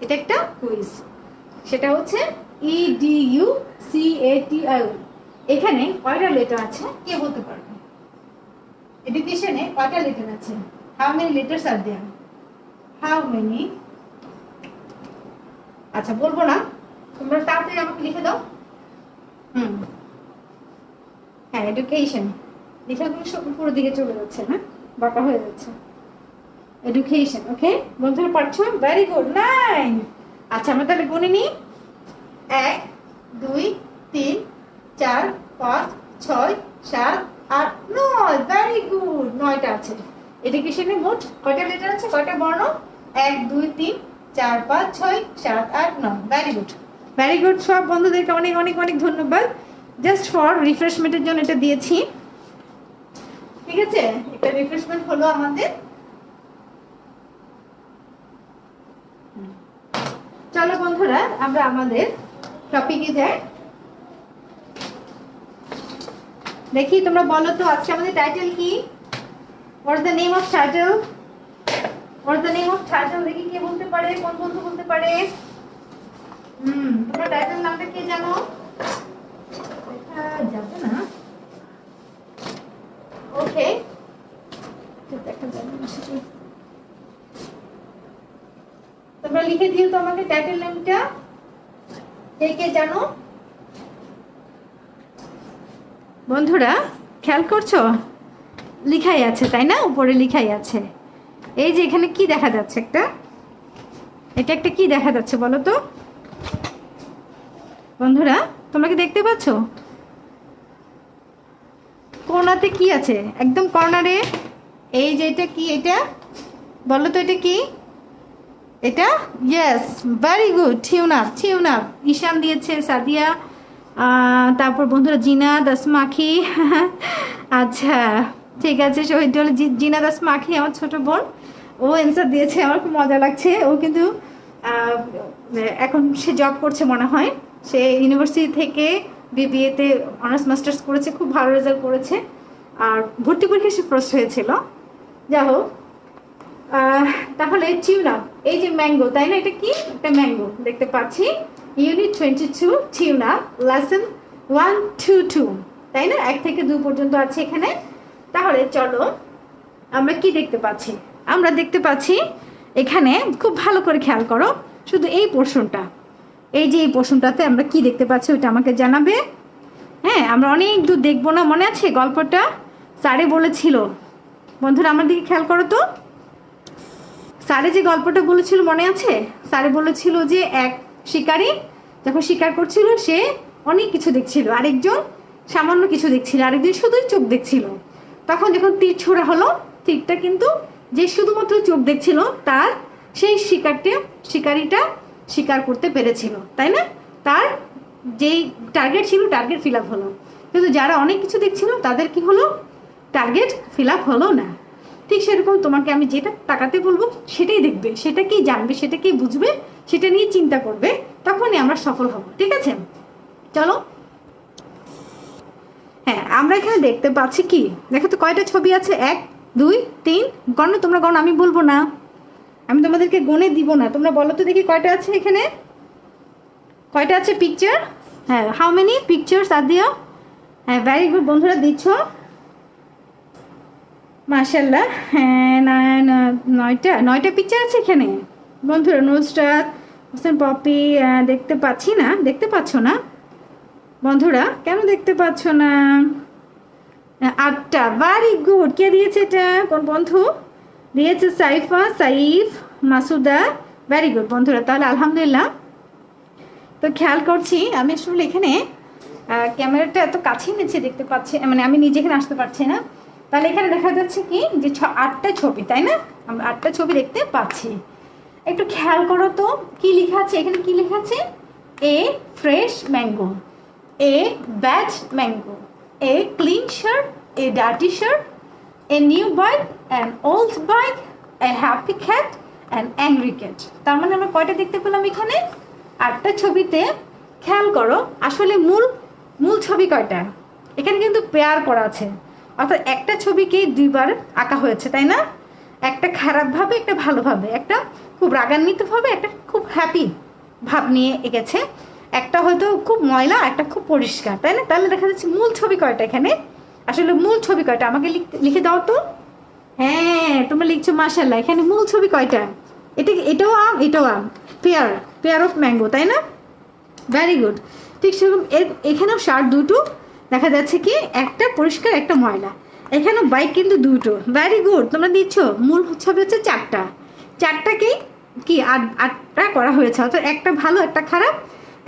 এটা একটা কুইজ। সেটা হচ্ছে EDUCATIO। এখানে কয়টা লেটার আছে কে বলতে পারবে? এডুকেশনে কয়টা লেটার আছে? How many letters are there? How many? আচ্ছা বলবো না, তোমরা তাড়াতাড়ি আমাকে লিখে দাও। হ্যাঁ, এডুকেশন লেখাগুলো সব উপরের দিকে চলে যাচ্ছে, না বাঁকা হয়ে যাচ্ছে। এডুকেশন, ওকে বন্ধুরা পারছো? Very good, 9। আচ্ছা আমরা তাহলে গুনে নিই। 1 2 3 4 5 6 7 8 9। ভেরি গুড, 9টা আছে। এডুকেশনে মোট কয়টা লেটার আছে, কয়টা বর্ণ? 1 2 3 4 5 6 7 8 9। Very good, very good. সব বন্ধুদেরকে অনেক অনেক অনেক ধন্যবাদ। জাস্ট ফর রিফ্রেশমেন্টের জন্য এটা দিয়েছি, ঠিক আছে? একটা রিফ্রেশমেন্ট হলো আমাদের। চলো বন্ধুরা আমরা আমাদের টপিকে যাই। দেখি তোমরা বলো তো আজকে আমাদের টাইটেল কি? What is the name of title? What is the name of title? দেখি কে বলতে পারে, কোন বন্ধু বলতে পারে? তোমরা টাইটেল নামটা কে জানো? দেখা যাবে না, ওকে দেখা যাবে না, তোমরা লিখে দিও তো আমাকে টাইটেল নেমটা, কে কে জানো? বন্ধুরা খেয়াল করছো? লিখাই আছে তাই না, উপরে লিখাই আছে। এই যে এখানে কি দেখা যাচ্ছে? এটা একটা কি দেখা যাচ্ছে বলো তো বন্ধুরা? তোমরা কি দেখতে পাচ্ছ? কোণাতে কি আছে? একদম কর্নারে এই যে এটা কি? এটা বলো তো এটা কি? এটা yes, very good, tune up, tune up. Ishan দিয়েছে, সাদিয়া, তারপর বন্ধুরা জিনা দাসমাখি। আচ্ছা ঠিক আছে, শহীদুল জিনা দাসমাখি আমার ছোট বোন, ও অ্যান্সার দিয়েছে। আমার খুব মজা লাগছে। ও কিন্তু এখন সে জব করছে মনে হয়। সে ইউনিভার্সিটি থেকে বিবিএতে অনার্স মাস্টার্স করেছে, খুব ভালো রেজাল্ট করেছে। আর ভর্তি পরীক্ষায় সে ফার্স্ট হয়েছিল। যা হোক, তাহলে টিউন আপ, এই যে ম্যাঙ্গো, তাই না? এটা কি? একটা ম্যাঙ্গো দেখতে পাচ্ছি। ইউনিট 22 টিউন আপ, লেসন 1 2 2, তাই না? 1 থেকে 2 পর্যন্ত আছে এখানে। তাহলে চলো আমরা কি দেখতে পাচ্ছি? আমরা দেখতে পাচ্ছি এখানে, খুব ভালো করে খেয়াল করো শুধু এই পোর্শনটা, এই যে এই পোর্শনটাতে আমরা কি দেখতে পাচ্ছি ওইটা আমাকে জানাবে। হ্যাঁ, আমরা অনেক দূর দেখবো না, মনে আছে গল্পটা স্যারে বলেছিল? বন্ধুরা আমার দিকে খেয়াল করো তো, স্যারে যে গল্পটা বলেছিল মনে আছে? স্যারে বলেছিল যে এক শিকারী যখন শিকার করছিল সে অনেক কিছু দেখছিল, আরেকজন সামান্য কিছু দেখছিল, আরেকজন শুধুই চোখ দেখছিল। তখন যখন তীর ছোড়া হলো, তীরটা কিন্তু যে শুধুমাত্র চোখ দেখছিল তার সেই শিকারীটা শিকার করতে পেরেছিল, তাই না? তার যেই টার্গেট ছিল টার্গেট ফিল আপ হলো। কিন্তু যারা অনেক কিছু দেখছিল তাদের কি হলো? টার্গেট ফিল আপ হলো না। ঠিক সেরকম তোমাকে আমি যেটা তাকাতে বলবো সেটাই দেখবে, সেটাকেই জানবে, সেটাকেই বুঝবে, সেটা নিয়ে চিন্তা করবে, তখনই আমরা সফল হব, ঠিক আছে? চলো, হ্যাঁ আমরা এখানে দেখতে পাচ্ছি কি? দেখো তো কয়টা ছবি আছে? 1 2 3, গণো তোমরা, গণো, আমি বলবো না, আমি তোমাদেরকে গণে দিব না। তোমরা বলো তো দেখি কয়টা আছে এখানে, কয়টা আছে পিকচার? হ্যাঁ, হাউ মেনি পিকচার্স আর দেয়ার? হ্যাঁ ভেরি গুড বন্ধুরা, দিচ্ছ মাশাল্লাহ। হ্যাঁ নয়টা পিকচার আছে এখানে বন্ধুরা। নুসরাত হোসেন পপি, দেখতে পাচ্ছি না, দেখতে পাচ্ছ না বন্ধুরা? কেন দেখতে পাচ্ছ না? 8টা, ভেরি গুড। কে দিয়েছে এটা? কোন বন্ধু দিয়েছে? সাইফা, সাইফ, মাসুদা, ভেরি গুড বন্ধুরা। তাহলে আলহামদুলিল্লাহ। তো খেয়াল করছি আমি আসলে এখানে ক্যামেরাটা এত কাছে নিচ্ছে, দেখতে পাচ্ছি, মানে আমি নিজে এখানে আসতে পারছি না। তাহলে এখানে দেখা যাচ্ছে কি যে 8টা ছবি, তাই না? আমরা 8টা ছবি দেখতে পাচ্ছি। একটু খেয়াল করো তো কি লেখা আছে এখানে। কি লেখা আছে? এ fresh mango, a bad mango, a clean shirt, A dirty shirt, a new bike, an old bike, A happy cat, an angry cat. তার মানে আমরা কয়টা দেখতে পেলাম এখানে? 8টা ছবিতে। খেয়াল করো আসলে মূল ছবি কয়টা? এখানে কিন্তু পেয়ার করা আছে, অর্থাৎ একটা ছবিকেই দুইবার আঁকা হয়েছে, তাই না? একটা খারাপভাবে, একটা ভালোভাবে, একটা খুব রাগান্বিতভাবে, একটা খুব হ্যাপি ভাব নিয়ে এঁকেছে, একটা হয়তো খুব ময়লা, একটা খুব পরিষ্কার, তাই না? তাহলে দেখা যাচ্ছে মূল ছবি কয়টা এখানে? আসলে মূল ছবি কয়টা আমাকে লিখে দাও তো। হ্যাঁ তোমরা লিখছো মাশাআল্লাহ। এখানে মূল ছবি কয়টা? এটাও আম, এটাও আম, পেয়ার অফ ম্যাঙ্গো, তাই না? Very good. ঠিক সেরকম এখানেও শার্ট দুটো দেখা যাচ্ছে কি, একটা পরিষ্কার একটা ময়লা। এখানেও বাইক কিন্তু দুটো। ভেরি গুড, তোমরা দিচ্ছ। মূল ছবি হচ্ছে 4টা, 4টাকেই কি 8টা করা হয়েছে, অর্থাৎ একটা ভালো, একটা খারাপ,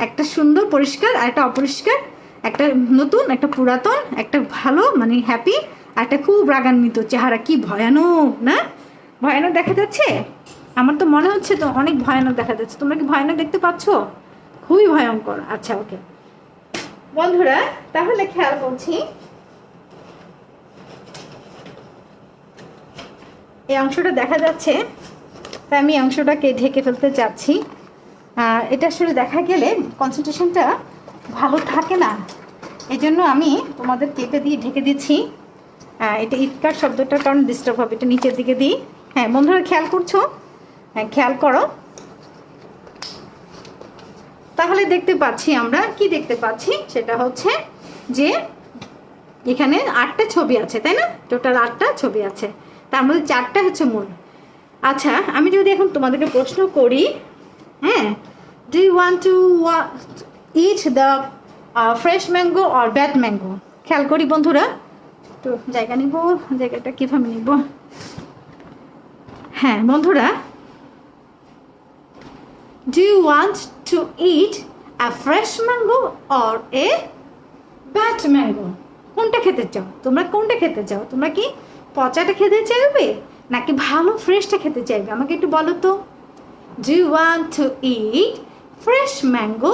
একটা সুন্দর পরিষ্কার আর একটা অপরিষ্কার, একটা নতুন, একটা পুরাতন, একটা ভালো মানে হ্যাপি, আর একটা খুব রাগান্বিত চেহারা। কি ভয়ানক না? ভয়ানক দেখা যাচ্ছে? আমার তো মনে হচ্ছে তো অনেক ভয়ানক দেখা যাচ্ছে। তোমরা কি ভয়ানক দেখতে পাচ্ছ? খুবই ভয়ঙ্কর। আচ্ছা ওকে বন্ধুরা, তাহলে খেয়াল করছি এই অংশটা দেখা যাচ্ছে, তাই আমি অংশটাকে ঢেকে ফেলতে চাচ্ছি। এটা আসলে দেখা গেলে কনসেন্ট্রেশনটা ভালো থাকে না, এই জন্য আমি তোমাদের কেটে দিয়ে ঢেকে দিচ্ছি। এটা ইটকার শব্দটার কারণে ডিস্টার্ব হবে, এটা নিচের দিকে দিই। হ্যাঁ বন্ধুরা খেয়াল করছো? হ্যাঁ খেয়াল করো। তাহলে দেখতে পাচ্ছি আমরা কি দেখতে পাচ্ছি, সেটা হচ্ছে যে এখানে 8টা ছবি আছে, তাই না? টোটাল 8টা ছবি আছে, তার মধ্যে 4টা হচ্ছে মূল। আচ্ছা আমি যদি এখন তোমাদেরকে প্রশ্ন করি, হ্যাঁ, do you want to eat the fresh mango or bad mango? খেয়াল করি বন্ধুরা, তো জায়গা নিব, জায়গাটা কীভাবে নিব? হ্যাঁ বন্ধুরা, do you want to eat a fresh mango or a bad mango? কোনটা খেতে চাও তোমরা? কোনটা খেতে চাও তোমরা? কি পচাটা খেতে চাইবে নাকি ভালো ফ্রেশটা খেতে চাইবে? আমাকে একটু বলো তো। do you want to eat fresh mango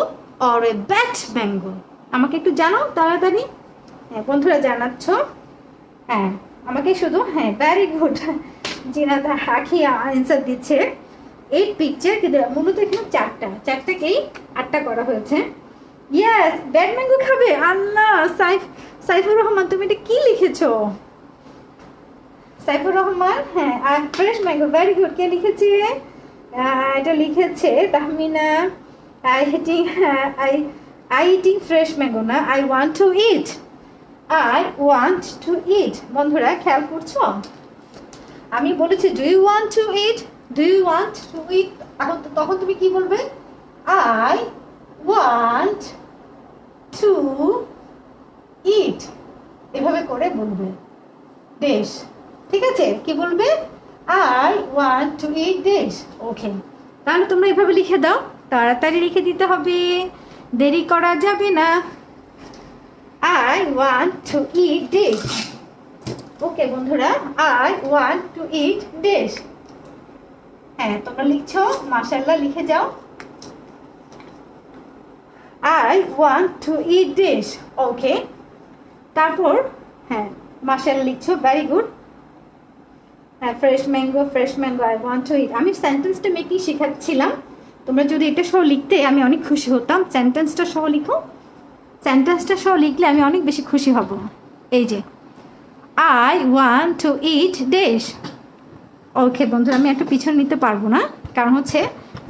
or a bad mango? আমাকে একটু জানাও তাড়াতাড়ি। হ্যাঁ বন্ধুরা জানাচ্ছ। হ্যাঁ আমাকে শুধু, হ্যাঁ ভেরি গুড, জিনাদা আখি আনসার দিচ্ছে। 8 পিকচার, কিন্তু মূলত এখানে 4টাকেই 8টা করা হয়েছে। ইয়েস, ব্যাড ম্যাঙ্গো খাবে? আল্লাহ, সাইফুর রহমান তুমি এটা কি লিখেছো? সাইফুর রহমান, হ্যাঁ, আর ফ্রেশ ম্যাঙ্গো, ভেরি গুড। কে লিখেছে এটা? লিখেছে Tahmina. I eating fresh mango না, I want to eat, I want to eat. বন্ধুরা খেয়াল করছো? আমি বলেছি do you want to eat, do you want to eat, তখন তুমি কি বলবে? আই ওয়ান্ট টু ইট, এভাবে করে বলবে। বেশ, ঠিক আছে। কি বলবে? I want to eat this. Okay, তাহলে তোমরা এভাবে লিখে দাও, তাড়াতাড়ি লিখে দিতে হবে, দেরি করা যাবে না। I want to eat this. Okay বন্ধুরা, I want to eat this. হ্যাঁ তোমরা লিখছো, মাশাআল্লাহ, লিখে যাও। I want to eat this. Okay, তারপর হ্যাঁ মাশাআল্লাহ লিখছো, ভেরি গুড। হ্যাঁ fresh mango I want to eat. আমি সেন্টেন্সটা মেকিং শেখাচ্ছিলাম, তোমরা যদি এটা সহ লিখতে আমি অনেক খুশি হতাম। সেন্টেন্সটা সহ লিখো, সেন্টেন্সটা সহ লিখলে আমি অনেক বেশি খুশি হব। এই যে I want to eat this. Okay বন্ধুরা, আমি একটা পিছন নিতে পারবো না, কারণ হচ্ছে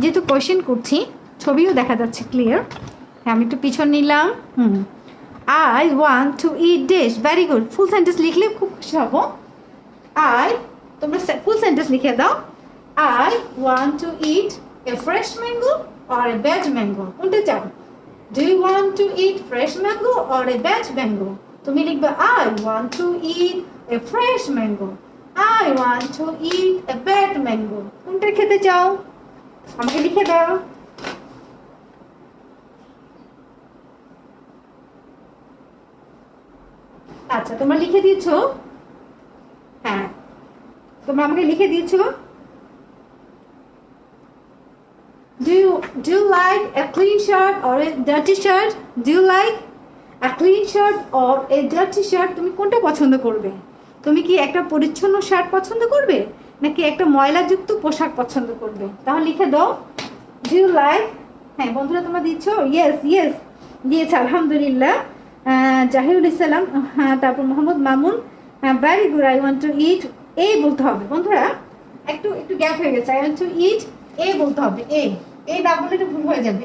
যেহেতু কোয়েশ্চেন করছি, ছবিও দেখা যাচ্ছে ক্লিয়ার। হ্যাঁ আমি একটু পিছন নিলাম। I want to eat dish. Very good. Full sentence লিখলে খুব খুশি হব। I, তোমরা full sentence লিখে দাও। I want to eat a fresh mango or a bad mango. কোনটা চাও? Do you want to eat fresh mango or a bad mango? তুমি লিখবে I want to eat a fresh mango. I want to eat a bad mango. কোনটা খেতে চাও? আমাকে লিখে দাও। আচ্ছা, তোমরা লিখে দিয়েছো? হ্যাঁ, তোমরা আমাকে লিখে দিয়েছো? Do you like a clean shirt or a dirty shirt? Do you like a clean shirt or a dirty shirt? তুমি কোনটা পছন্দ করবে? তুমি কি একটা পরিচ্ছন্ন শার্ট পছন্দ করবে নাকি একটা ময়লাযুক্ত পোশাক পছন্দ করবে? তাহলে লিখে দাও। Do you like? হ্যাঁ বন্ধুরা, তোমরা দিচ্ছ? ইয়েস ইয়েস দিয়েছে, আলহামদুলিল্লাহ। জাহিরুল ইসলাম, তারপর Mohammad Mamun, very good. I want to eat, a বলতে হবে বন্ধুরা, একটু গ্যাপ হয়ে গেছে। I want to eat, a বলতে হবে। এ না বললে এটা ভুল হয়ে যাবে।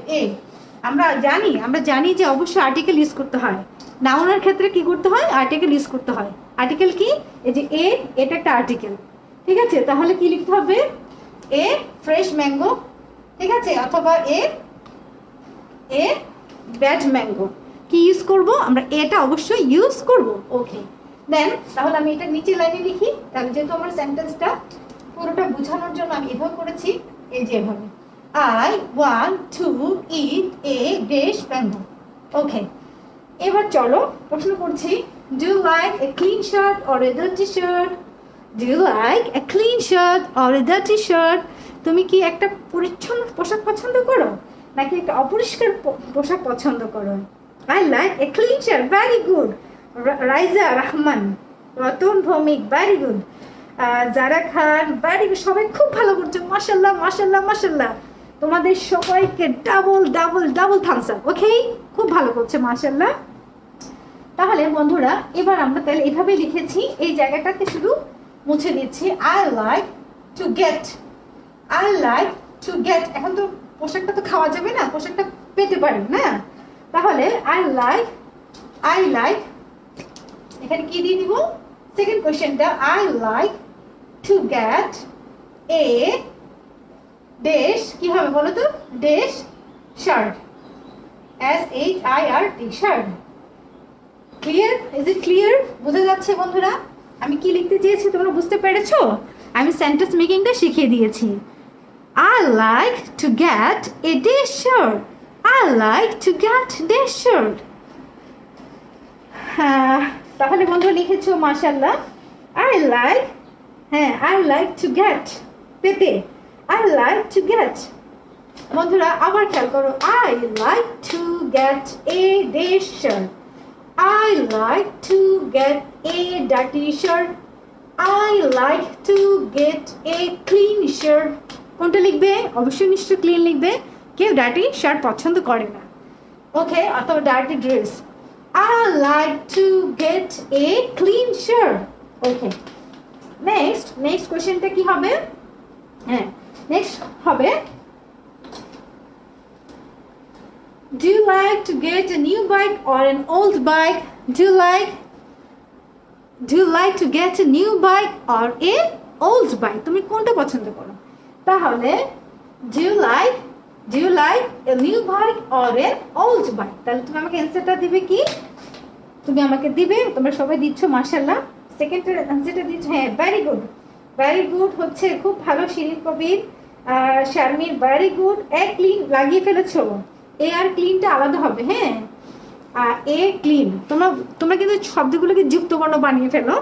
আমরা জানি যে অবশ্যই আর্টিকেল ইউজ করতে হয়। নাউনের ক্ষেত্রে কি করতে হয়? আর্টিকেল ইউজ করতে হয়। আর্টিকেল কি? এই যে এটা একটা আর্টিকেল, ঠিক আছে? তাহলে কি লিখতে হবে? এ ফ্রেশ ম্যাঙ্গো, ঠিক আছে, অথবা এ ব্যাড ম্যাঙ্গো। কি ইউজ করব আমরা? এটা অবশ্যই ইউজ করব। ওকে, দেন তাহলে আমি এটা নিচে লাইনে লিখি। তাহলে যেহেতু আমার সেন্টেন্সটা পুরোটা বোঝানোর জন্য আমি এভাবে করেছি, এই যে এভাবে। I want to eat a dish mango. ওকে, এবার চলো প্রশ্ন করছি। Do you like a clean shirt or a dirty shirt? Do you like a clean shirt or a dirty shirt? তুমি কি একটা পরিচ্ছন্ন পোশাক পছন্দ করো নাকি একটা অপরিষ্কার পোশাক পছন্দ করো? I like a clean shirt. Very good. Raiza Rahman, Ratan Bhowmik, very good. Zara Khan, very good. সবাই খুব ভালো করছো, মাশাল্লাহ মাশাল্লাহ মাশাল্লাহ। তোমাদের সবাইকে double double double thumbs up. Okay, খুব ভালো করছে, মাশাল্লাহ। তাহলে বন্ধুরা এবার আমরা তাহলে এভাবে লিখেছি, এই জায়গাটাকে শুধু মুছে দিচ্ছি। I like to get. I like to get। এখন তো পোশাকটা তো খাওয়া যাবে না, পোশাকটা পেতে পারি না, তাহলে I like এখানে কি দিয়ে দিব? সেকেন্ড কোশ্চেনটা, I like to get a dash, কি হবে বলো তো? dash shirt, SHIRT, shirt। Clear? Is it clear? বুঝে যাচ্ছে বন্ধুরা আমি কি লিখতে চেয়েছি? তোমরা বুঝতে পেরেছো? আমি সেন্টেন্স মেকিংটা শিখিয়ে দিয়েছি। I like to get a dash shirt. I like to get dash shirt. তাহলে বন্ধু লিখেছো, মাশাআল্লাহ। I like to get, পেতে। I like to get। বন্ধুরা আবার খেয়াল করো। I like to get a dash shirt. I like to get a dirty shirt. I like to get a clean shirt. কোনটা লিখবে? অবশ্যই নিশ্চয় ক্লিন লিখবে। কেউ ডার্টি শার্ট পছন্দ করে না, ওকে, অথবা dirty dress. I like to get a clean shirt. Okay, next কোশ্চেনটা কি হবে? হ্যাঁ, নেক্সট হবে, do you like to get a new bike or an old bike? Do you like to get a new bike or a old bike? তুমি কোনটা পছন্দ করো? তাহলে do you like a new bike or an old bike? তাহলে তুমি আমাকে অ্যানসারটা দিবে কি? তুমি আমাকে দিবে, তোমরা সবাই দিচ্ছ, মাশাআল্লাহ। সেকেন্ডের অ্যানসারটা দিচ্ছ, হ্যাঁ, ভেরি গুড হচ্ছে, খুব ভালো। শিরিন কবির, শারমির, ভেরি গুড। ক্লিন লাগিয়ে ফেলেছো, আর ক্লিনটা আলাদা হবে, হ্যাঁ। এ ক্লিন, তোমরা কিন্তু শব্দগুলোকে যুক্তবর্ণ বানিয়ে ফেলো,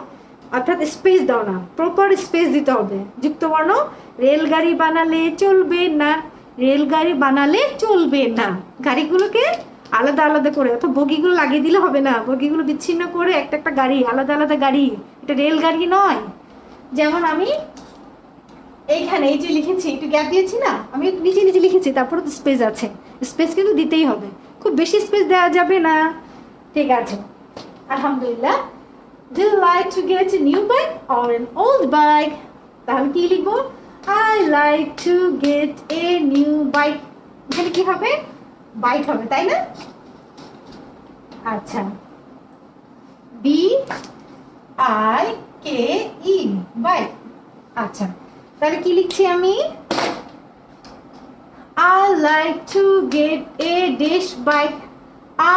অর্থাৎ স্পেস দাও না, প্রপার স্পেস দিতে হবে। যুক্তবর্ণ, রেলগাড়ি বানালে চলবে না, রেলগাড়ি বানালে চলবে না। গাড়িগুলোকে আলাদা আলাদা করে, অর্থাৎ বগিগুলো লাগিয়ে দিলে হবে না, বগিগুলো বিচ্ছিন্ন করে একটা গাড়ি, আলাদা আলাদা গাড়ি, এটা রেলগাড়ি নয়। যেমন আমি এইখানে এই যে লিখেছি, একটু গ্যাপ দিয়েছি না, আমি নিচে লিখেছি, তারপরে তো স্পেস আছে, স্পেস কিন্তু দিতেই হবে, খুব বেশি স্পেস দেওয়া যাবে না, ঠিক আছে, আলহামদুলিল্লাহ। Do you like to get a new bike or an old bike? তাহলে কি লিখবো? I like to get a new bike. এখানে কি হবে? বাইক হবে, তাই না? আচ্ছা, BIKE বাইক। আচ্ছা, তাহলে কি লিখছি আমি? I like to get a dash bike.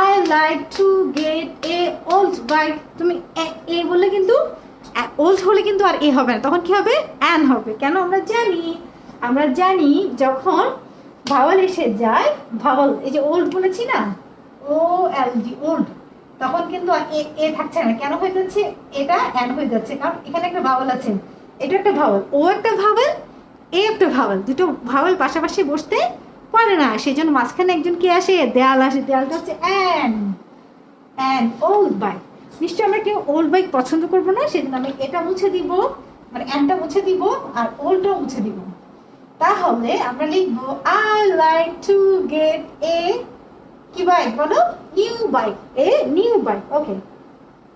I like to get a old bike. তুমি এ বললে কিন্তু ওল্ড হলে কিন্তু আর এ হবে না, তখন কি হবে? অ্যান হবে। কেন? আমরা জানি যখন ভাওয়াল এসে যায়, ভাওয়াল এই যে ওল্ড বলেছি না, OLD ওল্ড, তখন কিন্তু এ থাকছে না। কেন হয়ে যাচ্ছে? এটা অ্যান হয়ে যাচ্ছে, কারণ এখানে একটা ভাওয়াল আছে। এটা একটা ভাওয়াল, ও একটা ভাওয়াল, এ একটা ভাওয়াল, দুটো ভাওয়াল পাশাপাশি বসতে পারে না, সেই জন্য মাঝখানে একজন কি আসে? দেয়াল আসে। দেয়ালটা হচ্ছে অ্যান ওল্ড বাইক। নিশ্চয়ই আমরা কেউ ওল্ড বাইক পছন্দ করবো না, সেজন্য আমি এটা মুছে দিব, মানে অ্যানটা মুছে দিব আর ওল্ডটাও মুছে দিব। তাহলে আমরা লিখবো আই লাইক টু গেট এ কি বাইক বলো? New bike. A new bike. Okay,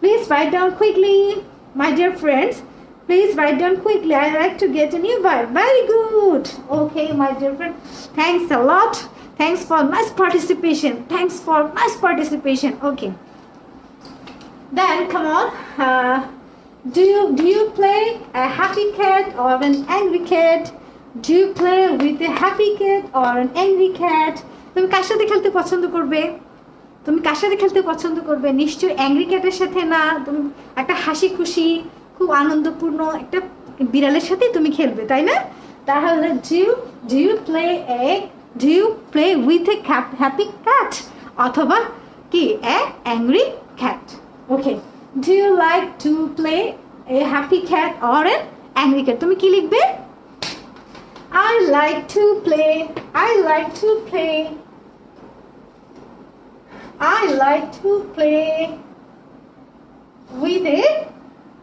please write down quickly my dear friends, please write down quickly. I like to get a new bike. Very good. Okay, my dear friend, thanks a lot. Thanks for nice participation. Okay, then come on. Do you play a happy cat or an angry cat? Do you play with a happy cat or an angry cat? তুমি কার সাথে খেলতে পছন্দ করবে? নিশ্চয়ই অ্যাংরি ক্যাটের সাথে না। তুমি একটা হাসি খুশি, খুব আনন্দপূর্ণ একটা বিড়ালের সাথে তুমি খেলবে, তাই না? তাহলে do you play with a happy cat অথবা কি a angry cat? Okay, do you like to play a happy cat or an angry cat? তুমি কি লিখবে? I like to play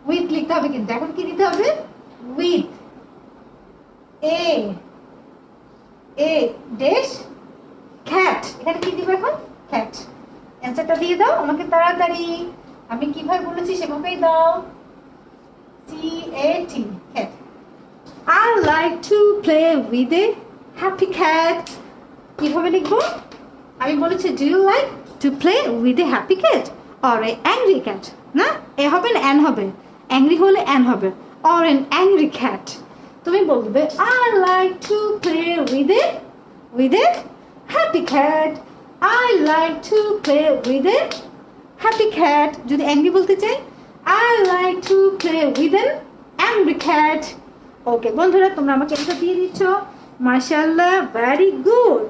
with লিখতে হবে, কিন্তু এখন কি দিতে হবে? with a dash cat। এখানে কি দিব এখন? cat। অ্যানসারটা দিয়ে দাও আমাকে তাড়াতাড়ি, আমি কিভাবে বলেছি সেভাবেই দাও। CAT cat। I like to play with a happy cat। কিভাবে লিখবো? আমি বলেছি do you like to play with a happy cat or a angry cat? না, এ হবে না, অ্যান হবে। অ্যাংরি হলে অ্যান হবে। or an angry cat। তুমি বলবে I like to play with a happy cat। I like to play with a happy cat। যদি অ্যাংরি বলতে চাই I like to play with an angry cat। ওকে বন্ধুরা, তোমরা আমাকে এটা দিয়ে দিচ্ছ, মাশাআল্লাহ, very good.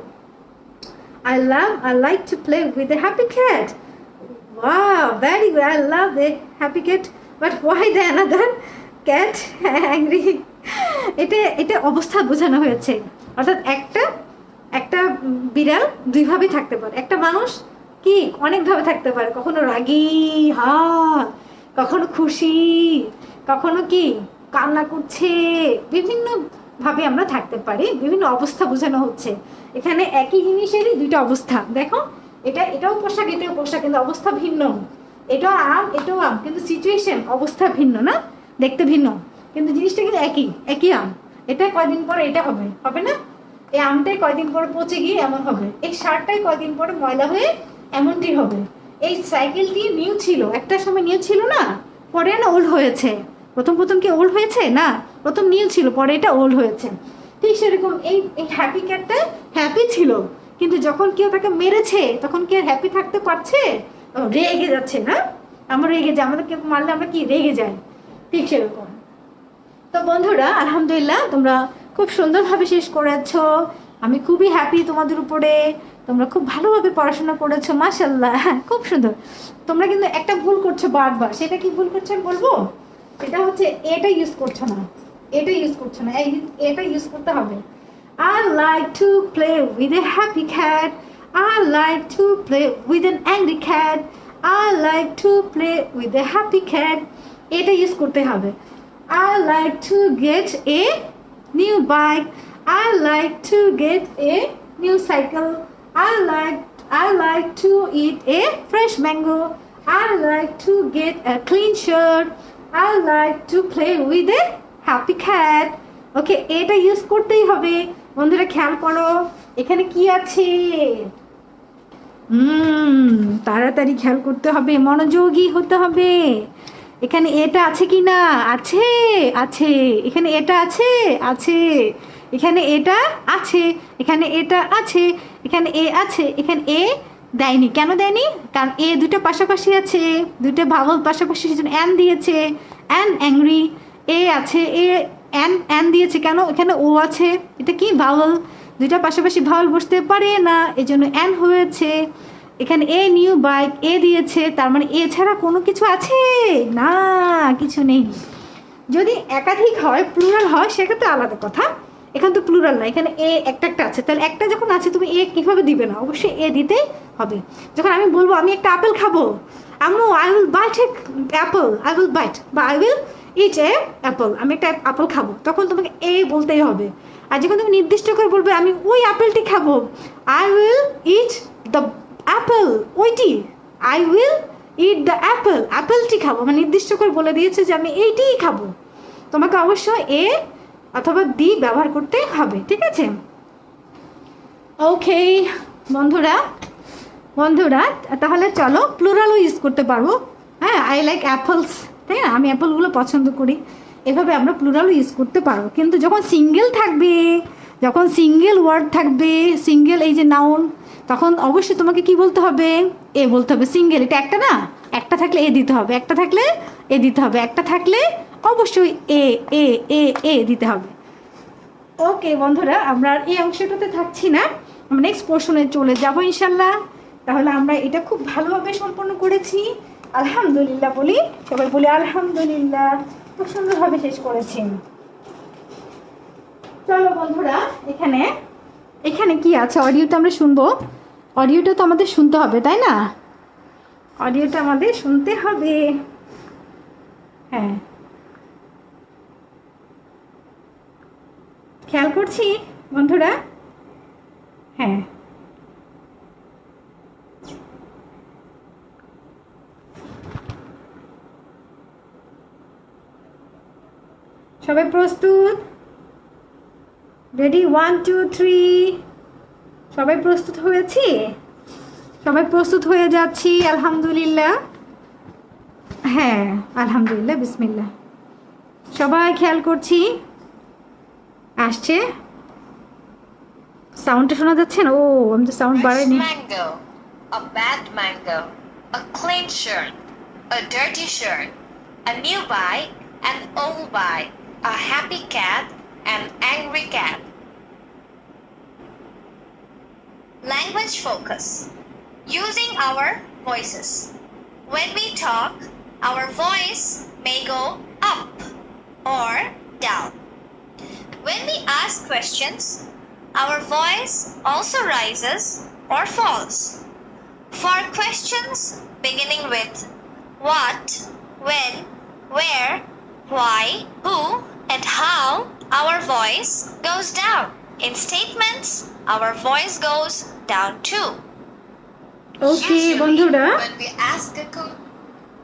I like to play with a happy cat। Wow, very good. I love the happy cat, but why the another cat angry? এটা অবস্থা বোঝানো হয়েছে, অর্থাৎ একটা বিড়াল দুইভাবে থাকতে পারে। একটা মানুষ কি অনেকভাবে থাকতে পারে, কখনো রাগী, কখনো খুশি, কখনো কি কান্না করছে, বিভিন্ন ভাবে আমরা থাকতে পারি, বিভিন্ন অবস্থা বোঝানো হচ্ছে। এখানে একই জিনিসেরই দুইটা অবস্থা। দেখো, এটাও পোশাক, এটাও পোশাক, কিন্তু অবস্থা ভিন্ন। এটাও আম, কিন্তু সিচুয়েশন, অবস্থা ভিন্ন, না দেখতে ভিন্ন, কিন্তু জিনিসটা কিন্তু একই আম। এটা কয়দিন পরে এটা হবে না? এই আমটাই কয়দিন পরে পচে গিয়ে এমন হবে, এই শার্টটাই কয়দিন পরে ময়লা হয়ে এমনটি হবে। এই সাইকেলটি নিউ ছিল, একটা সময় নিউ ছিল না, পরে না ওল্ড হয়েছে। প্রথম কি ওল্ড হয়েছে? না, প্রথম নিউ ছিল, পরে এটা ওল্ড হয়েছে। ঠিক সেরকম এই হ্যাপি ক্যাটটা হ্যাপি ছিল, কিন্তু যখন কেউ তাকে মেরেছে তখন কি আর হ্যাপি থাকতে পারছে? রেগে যাচ্ছে, না? আমরা রেগে যাই, আমাদের কেউ মারলে আমরা কি রেগে যাই, ঠিক সেরকম। তো বন্ধুরা, আলহামদুলিল্লাহ, তোমরা খুব সুন্দরভাবে শেষ করেছ। আমি খুবই হ্যাপি তোমাদের উপরে, তোমরা খুব ভালোভাবে পড়াশোনা করেছো, মাশাআল্লাহ, খুব সুন্দর। তোমরা কিন্তু একটা ভুল করছো বারবার, সেটা কি ভুল করছো আমি বলবো? এটা হচ্ছে এটা ইউজ করছো না, এটা ইউজ করতে হবে। I like to play with a happy cat. I like to play with an angry cat. I like to play with a happy cat. এটা ইউজ করতে হবে। I like to get a new bike. I like to get a new cycle. I like to eat a fresh mango. I like to get a clean shirt. I like to play with a happy cat. ওকে, এটা ইউজ করতেই হবে। বন্ধুরা খেয়াল করো, এখানে কি আছে? তাড়াতাড়ি খেয়াল করতে হবে, মনোযোগী হতে হবে। এখানে এটা আছে কি না? আছে, আছে। এখানে এটা আছে, আছে। এখানে এটা আছে, এখানে এটা আছে, এখানে এ আছে, এখানে এ দেয়নি। কেন দেয়নি? কারণ এ দুটো পাশাপাশি আছে, দুটো ভাওয়াল পাশাপাশি, সেজন্য অ্যান দিয়েছে। An angry. এ আছে, এ অ্যান অ্যান দিয়েছে কেন? এখানে ও আছে, এটা কি ভাওয়াল, দুইটা পাশাপাশি ভাওয়াল বসতে পারে না, এজন্য অ্যান হয়েছে। এখানে এ নিউ বাইক, এ দিয়েছে, তার মানে এ ছাড়া কোনো কিছু আছে না, কিছু নেই। যদি একাধিক হয়, প্লুরাল হয়, সেক্ষেত্রে আলাদা কথা। এখানে তো প্লুরাল না, এখানে এ একটা একটা আছে, তাহলে একটা যখন আছে তুমি এ কীভাবে দিবে না? অবশ্যই এ দিতেই হবে। যখন আমি বলবো আমি একটা আপেল খাবো, আম্মু I will bite a apple, I will bite, বা I will eat a apple, আমি একটা আপেল খাবো, তখন তোমাকে এ বলতেই হবে। আর যখন তুমি নির্দিষ্ট করে বলবে আমি ওই আপেলটি খাবো, I will eat the apple, ওইটি, I will eat the apple, অ্যাপেলটি খাবো, মানে নির্দিষ্ট করে বলে দিয়েছে যে আমি এইটিই খাবো। তোমাকে অবশ্যই এ অথবা দি ব্যবহার করতে হবে, ঠিক আছে? ওকে বন্ধুরা, বন্ধুরা তাহলে চলো প্লুরালও ইউজ করতে পারবো। হ্যাঁ, আই লাইক অ্যাপলস, তাই না? আমি অ্যাপলগুলো পছন্দ করি, এভাবে আমরা প্লুরালও ইউজ করতে পারবো। কিন্তু যখন সিঙ্গেল থাকবে, যখন সিঙ্গেল ওয়ার্ড থাকবে, সিঙ্গেল এই যে নাউন, তখন অবশ্যই তোমাকে কি বলতে হবে? এ বলতে হবে। সিঙ্গেল এটা একটা না, একটা থাকলে এ দিতে হবে, একটা থাকলে এ দিতে হবে, একটা থাকলে অবশ্যই এ এ এ এ দিতে হবে। ওকে বন্ধুরা, আমরা এই অংশটাতে থাকছি না, আমরা নেক্সট পোর্শনে চলে যাব ইনশাল্লাহ। তাহলে আমরা এটা খুব ভালোভাবে সম্পন্ন করেছি, আলহামদুলিল্লাহ বলি, সবাই বলি আলহামদুলিল্লাহ, খুব সুন্দরভাবে শেষ করেছি। চলো বন্ধুরা, এখানে এখানে কি আছে? অডিওটা আমরা শুনবো, অডিওটা তো আমাদের শুনতে হবে, তাই না? অডিওটা আমাদের শুনতে হবে। হ্যাঁ, খেয়াল করছি বন্ধুরা। হ্যাঁ, সবাই প্রস্তুত? রেডি, 1 2 3। সবাই প্রস্তুত হয়েছি? সবাই প্রস্তুত হয়ে যাচ্ছি, আলহামদুলিল্লাহ। হ্যাঁ, আলহামদুলিল্লাহ, বিসমিল্লাহ। সবাই খেয়াল করছি, আসছে সাউন্ডটা শোনা যাচ্ছে না? ও, আমি তো sound বাড়াইনি। Mango, a bad mango, a clean shirt, a dirty shirt, a new bike, an old bike, a happy cat, an angry cat. Language focus. Using our voices. When we talk, our voice may go up or down. When we ask questions, our voice also rises or falls. For questions beginning with what, when, where, why, who, and how, our voice goes down. In statements, our voice goes down too. Okay Usually, বন্ধুরা, when we ask a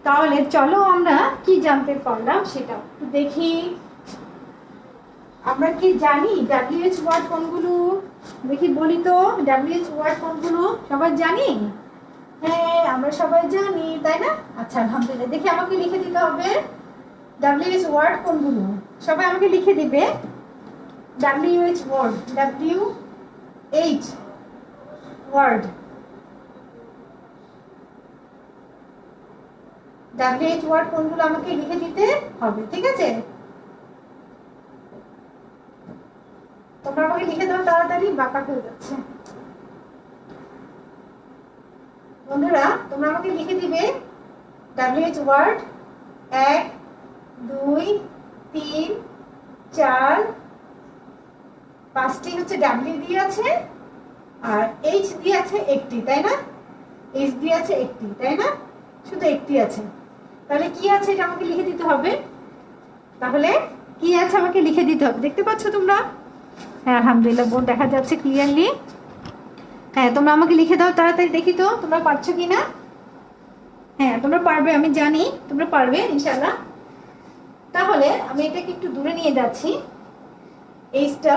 তাহলে চলো আমরা কি জানতে পারলাম সেটা একটু দেখি। আমরা কি জানি WH ওয়ার্ড কোনগুলো? দেখি বলি তো, WH ওয়ার্ড কোনগুলো সবাই জানি? হ্যাঁ, আমরা সবাই জানি, তাই না? আচ্ছা, আলহামদুলিল্লাহ। দেখি আমাকে লিখে দিতে হবে WH ওয়ার্ড কোনগুলো, সবাই আমাকে লিখে দিবে। WH word, WH word, WH word কোনগুলো আমাকে লিখে দিতে হবে, ঠিক আছে? তোমরা আমাকে লিখে দাও তাড়াতাড়ি, বাঁকা হয়ে যাচ্ছে। বন্ধুরা, তোমরা আমাকে লিখে দিবে WH ওয়ার্ড 1 2 3 4 5টি হচ্ছে W দিয়ে আছে, আর H দিয়ে আছে একটি, তাই না? H দিয়ে আছে একটি, তাই না? শুধু একটি আছে। তাহলে কি আছে এটা আমাকে লিখে দিতে হবে। তাহলে কি আছে আমাকে লিখে দিতে হবে, দেখতে পাচ্ছ তোমরা? হ্যাঁ, আলহামদুলিল্লাহ, বোর্ড দেখা যাচ্ছে ক্লিয়ারলি। হ্যাঁ, তোমরা আমাকে লিখে দাও তাড়াতাড়ি, দেখি তো তোমরা পারছো কিনা। হ্যাঁ, তোমরা পারবে, আমি জানি তোমরা পারবে ইনশাআল্লাহ। তাহলে আমি এটাকে একটু দূরে নিয়ে যাচ্ছি, এইটা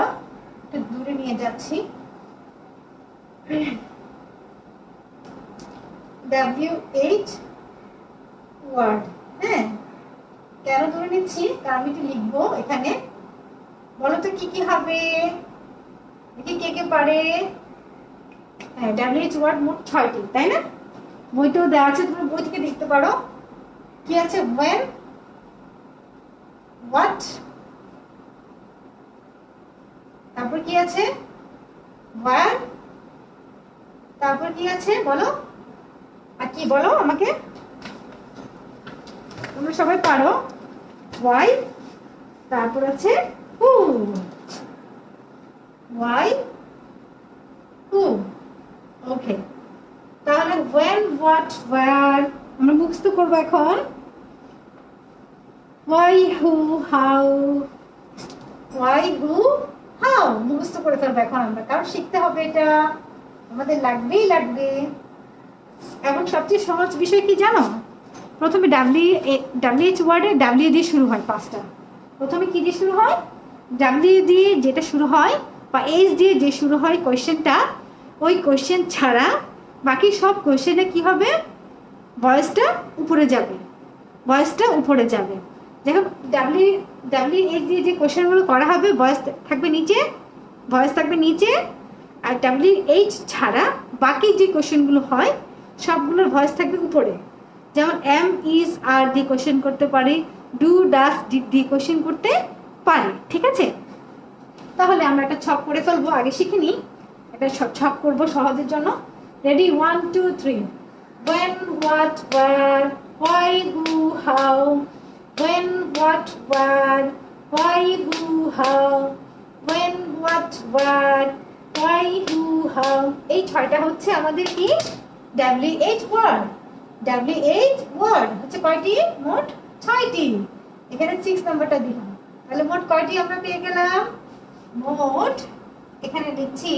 একটু দূরে নিয়ে যাচ্ছি। WH word. হ্যাঁ, কেন ধরে নিচ্ছি, কারণ আমি একটু লিখবো এখানে। বলো তো কি কি হবে, দেখি কে কে পারে। হ্যাঁ, WH ওয়ার্ড মোট 6টি, তাই না? বইতেও দেওয়া আছে, তুমি বই থেকে দেখতে পারো। কি আছে? when, what, তারপর কি আছে? where, তারপর কি আছে বলো, আর কি বলো আমাকে, তোমরা সবাই পারো। why, তারপর আছে who, why, who, ওকে। তাহলে when, what, where আমরা মুখস্থ করবো এখন। why, who, how, why, who, how মুখস্থ করে ফেলবো এখন আমরা, কারণ শিখতে হবে, এটা আমাদের লাগবেই লাগবে। এখন সবচেয়ে সহজ বিষয় কি জানো? প্রথমে WH ওয়ার্ডে W দিয়ে শুরু হয় 5টা। প্রথমে কি দিয়ে শুরু হয়? W দিয়ে যেটা শুরু হয় বা H দিয়ে যে শুরু হয় কোয়েশ্চেনটা, ওই কোয়েশ্চেন ছাড়া বাকি সব কোয়েশ্চেনে কি হবে? ভয়েসটা উপরে যাবে, ভয়েসটা উপরে যাবে। দেখো WH দিয়ে যে কোয়েশ্চেনগুলো করা হবে, ভয়েস থাকবে নিচে, ভয়েস থাকবে নিচে। আর WH ছাড়া বাকি যে কোয়েশ্চেনগুলো হয় সবগুলোর ভয়েস থাকবে উপরে। যেমন এম, ইজ, আর দিয়ে কোয়েশ্চেন করতে পারি, ডু, ডাস, ডিড দিয়ে কোয়েশ্চেন করতে পারি। ঠিক আছে, তাহলে আমরা একটা ছক করে ফেলবো, আগে শিখে নিই। একটা ছক করবো সহজের জন্য। Ready, 1 2 3। when, what, where, why, who, how, when, what, where, why, who, how, when, what, where, why, who, how। এই 6টা হচ্ছে আমাদের কি? WH word. WH ওয়ার্ড হচ্ছে কয়টি? মোট 6টি। এখানে 6 নাম্বারটা দিলাম, তাহলে মোট কয়টি আমরা পেয়ে গেলাম? মোট, এখানে লিখছি,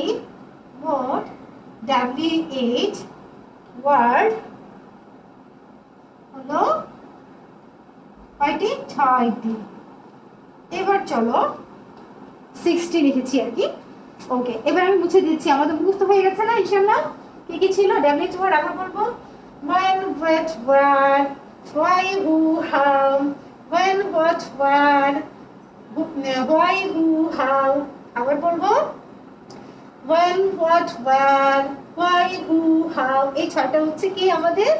মোট WH ওয়ার্ড হলো কয়টি? 6টি। এবার চলো 60 লিখেছি আর কি। ওকে, এবার আমি মুছে দিচ্ছি, আমাদের মুখস্থ হয়ে গেছে না ইনশাআল্লাহ? কি কি ছিল? WH ওয়ার্ড আবার বলবো, when, what, where, why, who, how, when, what, where, why, who, how। আবার বলবো when, what, where, why, who, how। এই 6টা হচ্ছে কি আমাদের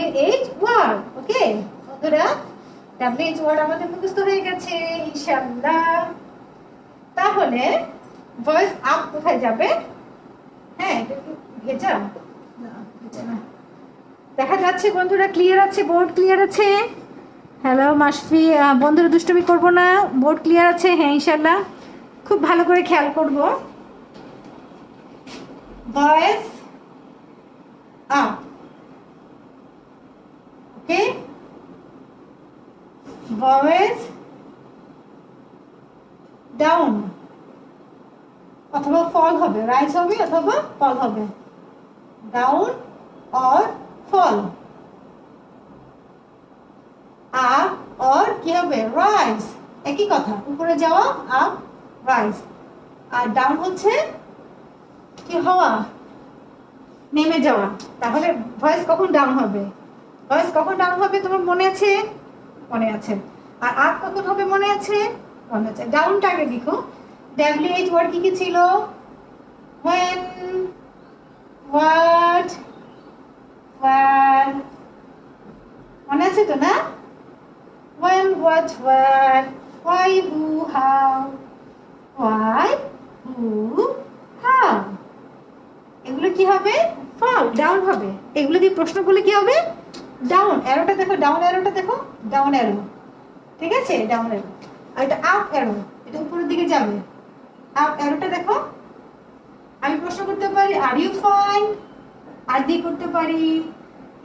WH ওয়ার্ড। ওকে বন্ধুরা, WH ওয়ার্ড আমাদের মুখস্থ হয়ে গেছে ইনশাআল্লাহ। তাহলে ভয়েস আপ কোথায় যাবে? হ্যাঁ, এটা একটু ভেজা না, ভেজা না, দেখা যাচ্ছে বন্ধুরা? ক্লিয়ার আছে? বোর্ড ক্লিয়ার আছে? হ্যালো মাসফি, বন্ধুরা দুষ্টুমি করবো না, বোর্ড ক্লিয়ার আছে? হ্যাঁ ইনশাআল্লাহ, খুব ভালো করে খেয়াল করবো। Voice up, okay, voice down, অথবা ফল হবে, রাইজ হবে অথবা ফল হবে, down or fall. Up or কি হবে? রাইজ, একই কথা, উপরে যাওয়া, আপ, রাইজ। আর ডাউন হচ্ছে কি হওয়া? নেমে যাওয়া। তাহলে ভয়েস কখন ডাউন হবে? ভয়েস কখন ডাউন হবে তোমার মনে আছে? মনে আছে। আর আপ কখন হবে মনে আছে? মনে আছে। ডাউনটা আগে লিখো। WH ওয়ার্ড কি কি ছিল? when, what, where, মনে আছে তো না? when, what, where, why, who, how, why, who, how। এগুলো কি হবে? ফল, ডাউন হবে। এগুলো দিয়ে প্রশ্ন করলে কি হবে? ডাউন। অ্যারোটা দেখো, ডাউন অ্যারোটা দেখো, ডাউন অ্যারো, ঠিক আছে, ডাউন অ্যারো। আর এটা আপ অ্যারো, এটা উপরের দিকে যাবে। আপ অ্যারোটা দেখো। আমি প্রশ্ন করতে পারি আর ইউ ফাইন, আর দিয়ে করতে পারি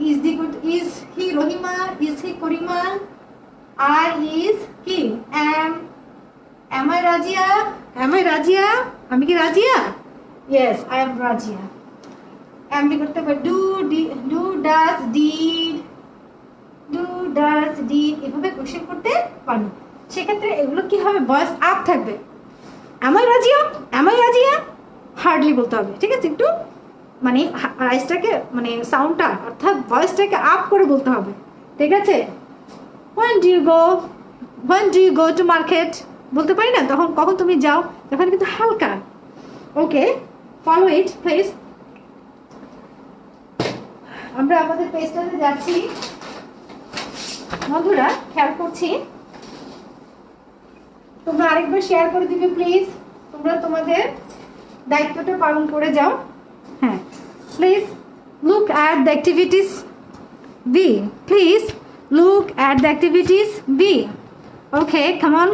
is the, is he Rahima, is he Karima, আর ইজ কি am I Razia, am I Razia, আমি কি Razia? yes I am Razia. am দিয়ে করতে পারি do, does, did, do, does, did, এভাবে কোশ্চেন করতে পারি। সেক্ষেত্রে এগুলো কি হবে? ভয়েস আপ থাকবে। am I Razia, am I Razia, hardly বলতে হবে, ঠিক আছে, একটু মানে রাইজটাকে মানে সাউন্ডটা অর্থাৎ ভয়েসটাকে আপ করে বলতে হবে, ঠিক আছে? when do you go to market বলতে পারি না, তখন কখন তুমি যাও, তখন কিন্তু হালকা। ওকে, ফলো ইট প্লিজ। আমরা আমাদের পেজটাতে যাচ্ছি বন্ধুরা, খেয়াল করছি। তোমরা আরেকবার শেয়ার করে দিবে প্লিজ, তোমরা তোমাদের দায়িত্বটা পালন করে যাও। হ্যাঁ, please look at the activities B, please look at the activities B. Okay, come on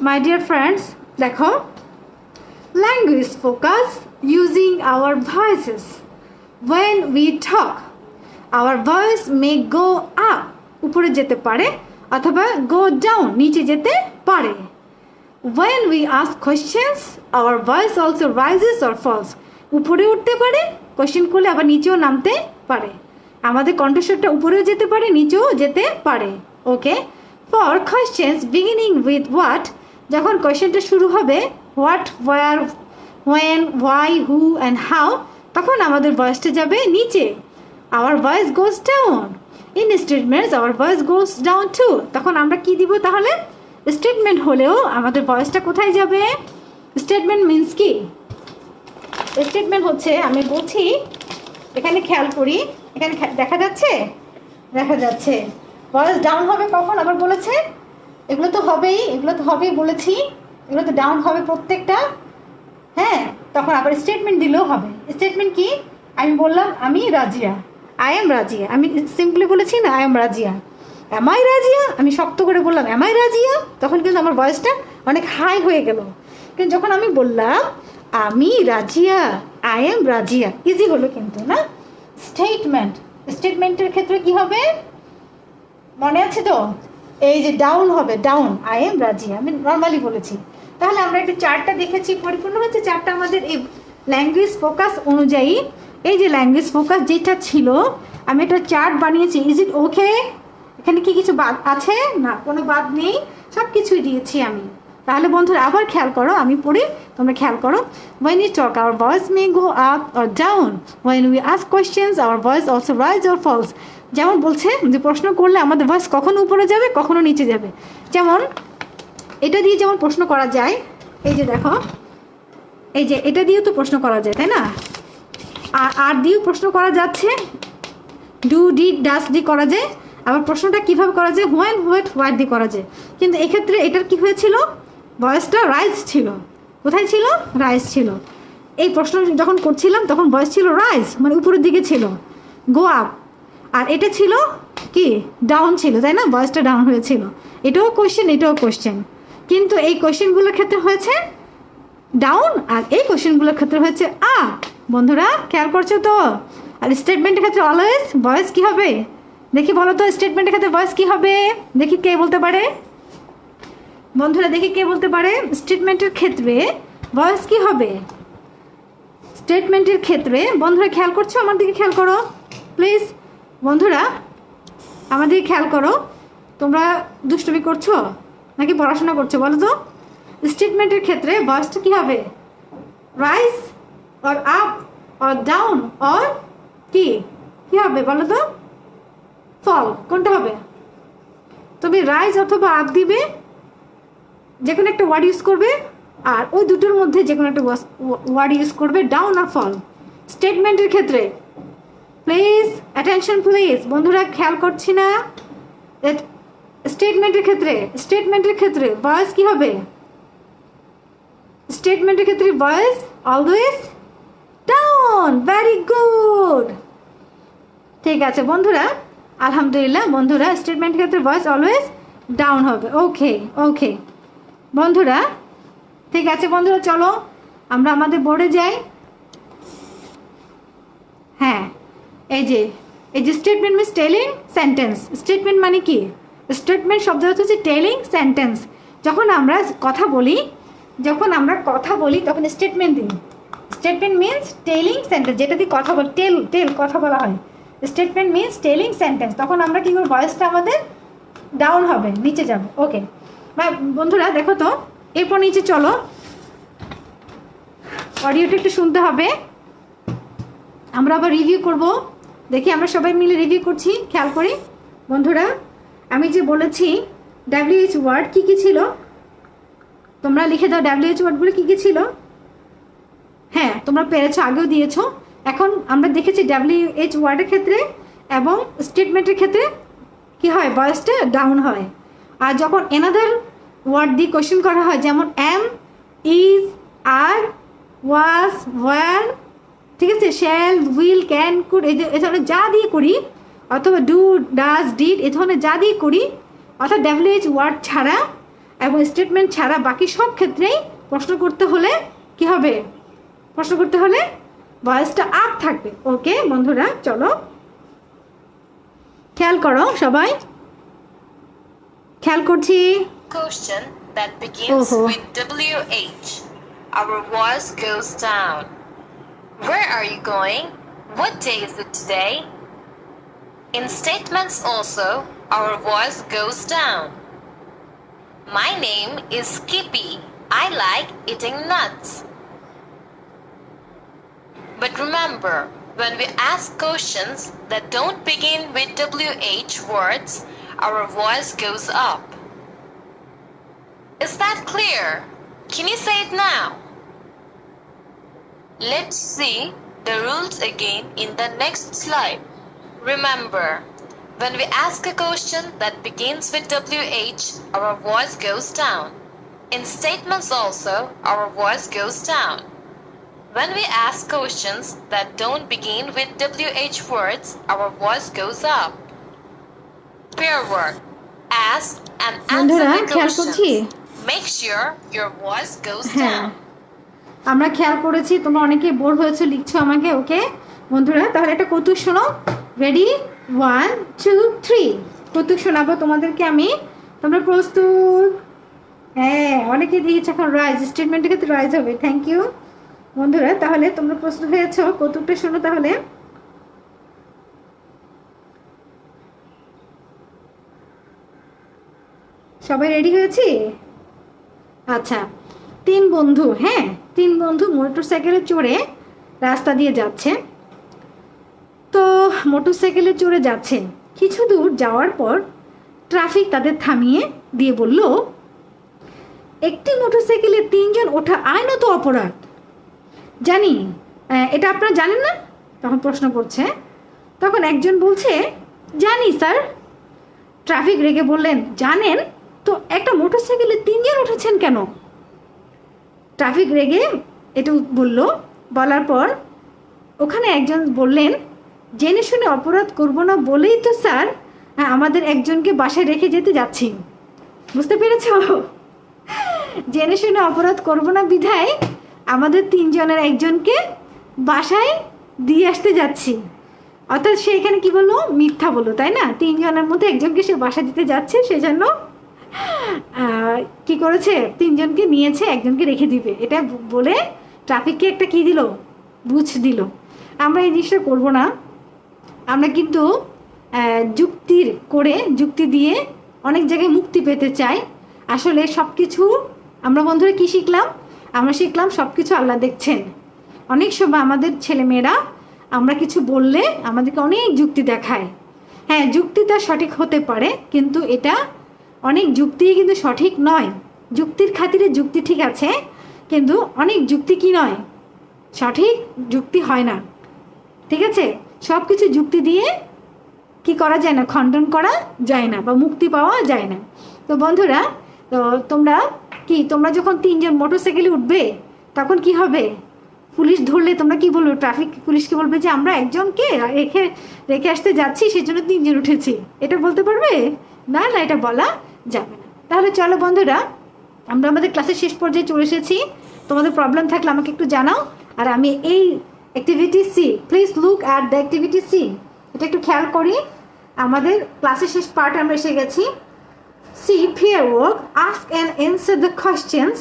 my dear friends, দেখো, language focus using our voices. When we talk, our voice may go up, উপরে যেতে পারে, অথবা go down, নিচে যেতে পারে। When we ask questions, our voice also rises or falls, উপরে উঠতে পারে, কোশ্চেন করলে আবার নিচেও নামতে পারে। আমাদের কণ্ঠস্বরটা উপরেও যেতে পারে, নিচেও যেতে পারে। Okay, for questions beginning with what, যখন কোয়েশ্চেনটা শুরু হবে what, where, when, why, who and how, তখন আমাদের ভয়েসটা যাবে নিচে। Our voice goes down. In statements our voice goes down too, তখন আমরা কি দিব তাহলে? স্টেটমেন্ট হলেও আমাদের ভয়েসটা কোথায় যাবে? স্টেটমেন্ট মিনস কি? স্টেটমেন্ট হচ্ছে, আমি বলছি এখানে খেয়াল করি, এখানে দেখা যাচ্ছে, দেখা যাচ্ছে ভয়েস ডাউন হবে কখন আবার বলেছে? এগুলো তো হবেই বলেছি, এগুলো তো ডাউন হবে প্রত্যেকটা। হ্যাঁ, তখন আবার স্টেটমেন্ট দিলেও হবে। স্টেটমেন্ট কি? আমি বললাম আমি রাজিয়া, আই এম রাজিয়া, আমি সিম্পলি বলেছি না I am Razia. Am I Razia, আমি শক্ত করে বললাম এম আই রাজিয়া, তখন কিন্তু আমার ভয়েসটা অনেক হাই হয়ে গেল। কিন্তু যখন আমি বললাম আমি Razia, I am Razia, easy হলো কিন্তু না? স্টেটমেন্ট, স্টেটমেন্টের ক্ষেত্রে কি হবে মনে আছে তো? এই যে ডাউন হবে, ডাউন, আই এম রাজিয়া, আমি নর্মালি বলেছি। তাহলে আমরা একটু চার্টটা দেখেছি, পরিপূর্ণ হচ্ছে চার্টটা আমাদের এই ল্যাঙ্গুয়েজ ফোকাস অনুযায়ী। এই যে ল্যাঙ্গুয়েজ ফোকাস যেটা ছিল, আমি একটা চার্ট বানিয়েছি। ইজ ইট ওকে? এখানে কি কিছু বাদ আছে? না, কোনো বাদ নেই, সব কিছুই দিয়েছি আমি। তাহলে বন্ধুরা আবার খেয়াল করো, আমি পড়ি, তোমরা খেয়াল করো। when we talk our voice may go up or down, when we ask questions our voice also rise or falls. যেমন বলছে যে প্রশ্ন করলে আমাদের ভয়েস কখনো উপরে যাবে, কখনো নিচে যাবে। যেমন এটা দিয়ে যেমন প্রশ্ন করা যায়, এই যে দেখো, এই যে এটা দিয়েও তো প্রশ্ন করা যায়, তাই না? আর দিয়েও প্রশ্ন করা যাচ্ছে, ডু, ডিড, ডাস দিয়ে করা যায়। আবার প্রশ্নটা কিভাবে করা যায়? হোয়েন, হোয়েট, হোয়াট দিয়ে করা যায়। কিন্তু এক্ষেত্রে এটার কি হয়েছিল? ভয়েসটা রাইজ ছিল। কোথায় ছিল? রাইজ ছিল। এই প্রশ্ন যখন করছিলাম তখন ভয়েস ছিল রাইজ, মানে উপরের দিকে ছিল, গো আপ। আর এটা ছিল কি? ডাউন ছিল, তাই না? ভয়েসটা ডাউন হয়েছিল। এটাও কোয়েশ্চেন, এটাও কোয়েশ্চেন, কিন্তু এই কোয়েশ্চেনগুলোর ক্ষেত্রে হয়েছে ডাউন, আর এই কোয়েশ্চেনগুলোর ক্ষেত্রে হয়েছে আপ। বন্ধুরা খেয়াল করছো তো? আর স্টেটমেন্টের ক্ষেত্রে অলওয়েজ ভয়েস কি হবে? দেখি বলো তো, স্টেটমেন্টের ক্ষেত্রে ভয়েস কি হবে? দেখি কে বলতে পারে বন্ধুরা, দেখি কে বলতে পারে স্টেটমেন্টের ক্ষেত্রে ভয়েস কি হবে? স্টেটমেন্টের ক্ষেত্রে বন্ধুরা খেয়াল করছো? আমার দিকে খেয়াল করো প্লিজ বন্ধুরা, আমার দিকে খেয়াল করো। তোমরা দুষ্টুমি করছো নাকি পড়াশোনা করছো বলো তো? স্টেটমেন্টের ক্ষেত্রে ভয়েসটা কি হবে? Rise or up or down or কি কি হবে বলো তো? ফল, কোনটা হবে? তুমি রাইজ অথবা আপ দিবে, যে কোনো একটা ওয়ার্ড ইউজ করবে, আর ওই দুটোর মধ্যে যে কোনো একটা ওয়ার্ড ইউজ করবে, ডাউন আর ফল। স্টেটমেন্টের ক্ষেত্রে প্লিজ অ্যাটেনশন প্লিজ বন্ধুরা, খেয়াল করছি না? স্টেটমেন্টের ক্ষেত্রে ভয়েস কি হবে? স্টেটমেন্টের ক্ষেত্রে voice always down. Very good, ঠিক আছে বন্ধুরা, আলহামদুলিল্লাহ। বন্ধুরা স্টেটমেন্টের ক্ষেত্রে ভয়েস অলওয়েজ ডাউন হবে। ওকে ওকে বন্ধুরা, ঠিক আছে বন্ধুরা, চলো আমরা আমাদের বোর্ডে যাই। হ্যাঁ, এই যে statement means telling sentence. Statement মানে কি? স্টেটমেন্ট শব্দ হচ্ছে টেলিং সেন্টেন্স। যখন আমরা কথা বলি তখন স্টেটমেন্ট দিই। স্টেটমেন্ট মিনস টেলিং সেন্টেন্স, যেটা দিয়ে কথা বল, কথা বলা হয়। Statement means telling sentence. তখন আমরা কি করবো? ভয়েসটা আমাদের ডাউন হবে, নিচে যাবে। ওকে বন্ধুরা দেখো তো, এরপর নিচে চলো, অডিওটা একটু শুনতে হবে। আমরা আবার রিভিউ করব। দেখি আমরা সবাই মিলে রিভিউ করছি, খেয়াল করি বন্ধুরা। আমি যে বলেছি WH ওয়ার্ড কী কী ছিল, তোমরা লিখে দাও WH ওয়ার্ডগুলো কী কী ছিল। হ্যাঁ, তোমরা পেরেছো, আগেও দিয়েছো। এখন আমরা দেখেছি WH ওয়ার্ডের ক্ষেত্রে এবং স্টেটমেন্টের ক্ষেত্রে কি হয়, ভয়েসটা ডাউন হয়। আর যখন এনাদার ওয়ার্ড দিয়ে কোয়েশ্চেন করা হয়, যেমন am, is, are, was, were, ঠিক আছে, শ্যাল, উইল, ক্যান, কুড, এ ধরনের যা দিয়ে করি, অথবা ডু, ডাজ, ডিড, এ ধরনের যা দিয়ে করি, অর্থাৎ WH ওয়ার্ড ছাড়া এবং স্টেটমেন্ট ছাড়া বাকি সব ক্ষেত্রেই প্রশ্ন করতে হলে কি হবে, প্রশ্ন করতে হলে ভয়েসটা আপ থাকবে। ওকে বন্ধুরা, চলো খেয়াল করো সবাই, খেয়াল করছি। Question that begins with WH. Our voice goes down. Where are you going? What day is it today? In statements also, our voice goes down. My name is Skippy. I like eating nuts. But remember, when we ask questions that don't begin with WH words, our voice goes up. Is that clear? Can you say it now? Let's see the rules again in the next slide. Remember, when we ask a question that begins with WH, our voice goes down. In statements also, our voice goes down. When we ask questions that don't begin with WH words, our voice goes up. Pair work. Ask and answer the questions. Make sure your voice goes down. আমরা খেয়াল করেছি তোমরা অনেকে বোর হয়েছে, লিখছো আমাকে। ওকে বন্ধুরা, তাহলে একটা কৌতুক শোনো। রেডি, 1 2 3 কৌতুক শোনাবো তোমাদেরকে আমি। তোমরা প্রস্তুত? হ্যাঁ, অনেকে দিয়েছে এখন রাইজ, স্টেটমেন্টের ক্ষেত্রে রাইজ হবে। থ্যাংক ইউ বন্ধুরা। তাহলে তোমরা প্রস্তুত হয়েছো, কৌতুকটা শোনো তাহলে। সবাই রেডি হয়েছি? আচ্ছা, 3 বন্ধু, হ্যাঁ 3 বন্ধু মোটরসাইকেলে চড়ে রাস্তা দিয়ে যাচ্ছে। তো মোটরসাইকেলে চড়ে যাচ্ছে, কিছু দূর যাওয়ার পর ট্রাফিক তাদের থামিয়ে দিয়ে বলল, একটি মোটরসাইকেলে 3 জন ওঠা আইনত অপরাধ। জানি, এটা আপনারা জানেন না? তখন প্রশ্ন করছে। তখন একজন বলছে, জানি স্যার। ট্রাফিক রেগে বললেন, জানেন তো একটা মোটরসাইকেলে 3 জন উঠেছেন কেন? ট্রাফিক রেগে এটা বলল, বলার পর ওখানে একজন বললেন, জেনে শুনে অপরাধ করব না বলেই তো স্যার আমাদের একজনকে বাসায় রেখে যেতে যাচ্ছি। বুঝতে পেরেছ? জেনে শুনে অপরাধ করব না বিধায় আমাদের 3 জনের একজনকে বাসায় দিয়ে আসতে যাচ্ছি। অর্থাৎ সে এখানে কি বললো, মিথ্যা বললো, তাই না? 3 জনের মধ্যে একজনকে সে বাসা দিতে যাচ্ছে, সেজন্য কি করেছে, 3 জনকে নিয়েছে, একজনকে রেখে দিবে, এটা বলে ট্রাফিককে একটা কি দিল, বুঝ দিল। আমরা এই জিনিসটা করবো না। আমরা কিন্তু যুক্তি দিয়ে অনেক জায়গায় মুক্তি পেতে চাই। আসলে সব কিছু আমরা বন্ধুরা কি শিখলাম? আমরা শিখলাম সব কিছু আল্লাহ দেখছেন। অনেক সময় আমাদের ছেলেমেয়েরা আমরা কিছু বললে আমাদেরকে অনেক যুক্তি দেখায়। হ্যাঁ, যুক্তিটা সঠিক হতে পারে, কিন্তু এটা অনেক যুক্তিই কিন্তু সঠিক নয়। যুক্তির খাতিরে যুক্তি ঠিক আছে, কিন্তু অনেক যুক্তি কি নয়, সঠিক যুক্তি হয় না। ঠিক আছে, সব কিছু যুক্তি দিয়ে কি করা যায় না, খণ্ডন করা যায় না বা মুক্তি পাওয়া যায় না। তো বন্ধুরা, তো তোমরা যখন 3 জন মোটরসাইকেলে উঠবে তখন কি হবে? পুলিশ ধরলে তোমরা কি বলবে? ট্রাফিক পুলিশকে বলবে যে আমরা একজনকে রেখে আসতে যাচ্ছি, সেজন্য 3 জন উঠেছি, এটা বলতে পারবে? না, এটা বলা যাবে না। তাহলে চলো বন্ধুরা, আমরা আমাদের ক্লাসের শেষ পর্যায়ে চলে এসেছি। তোমাদের প্রবলেম থাকলে আমাকে একটু জানাও। আর আমি এই activity C, please look at the activity C, এটা একটু খেয়াল করি। আমাদের ক্লাসের শেষ পার্ট আমরা এসে গেছি। C, pair work, ask and answer the questions,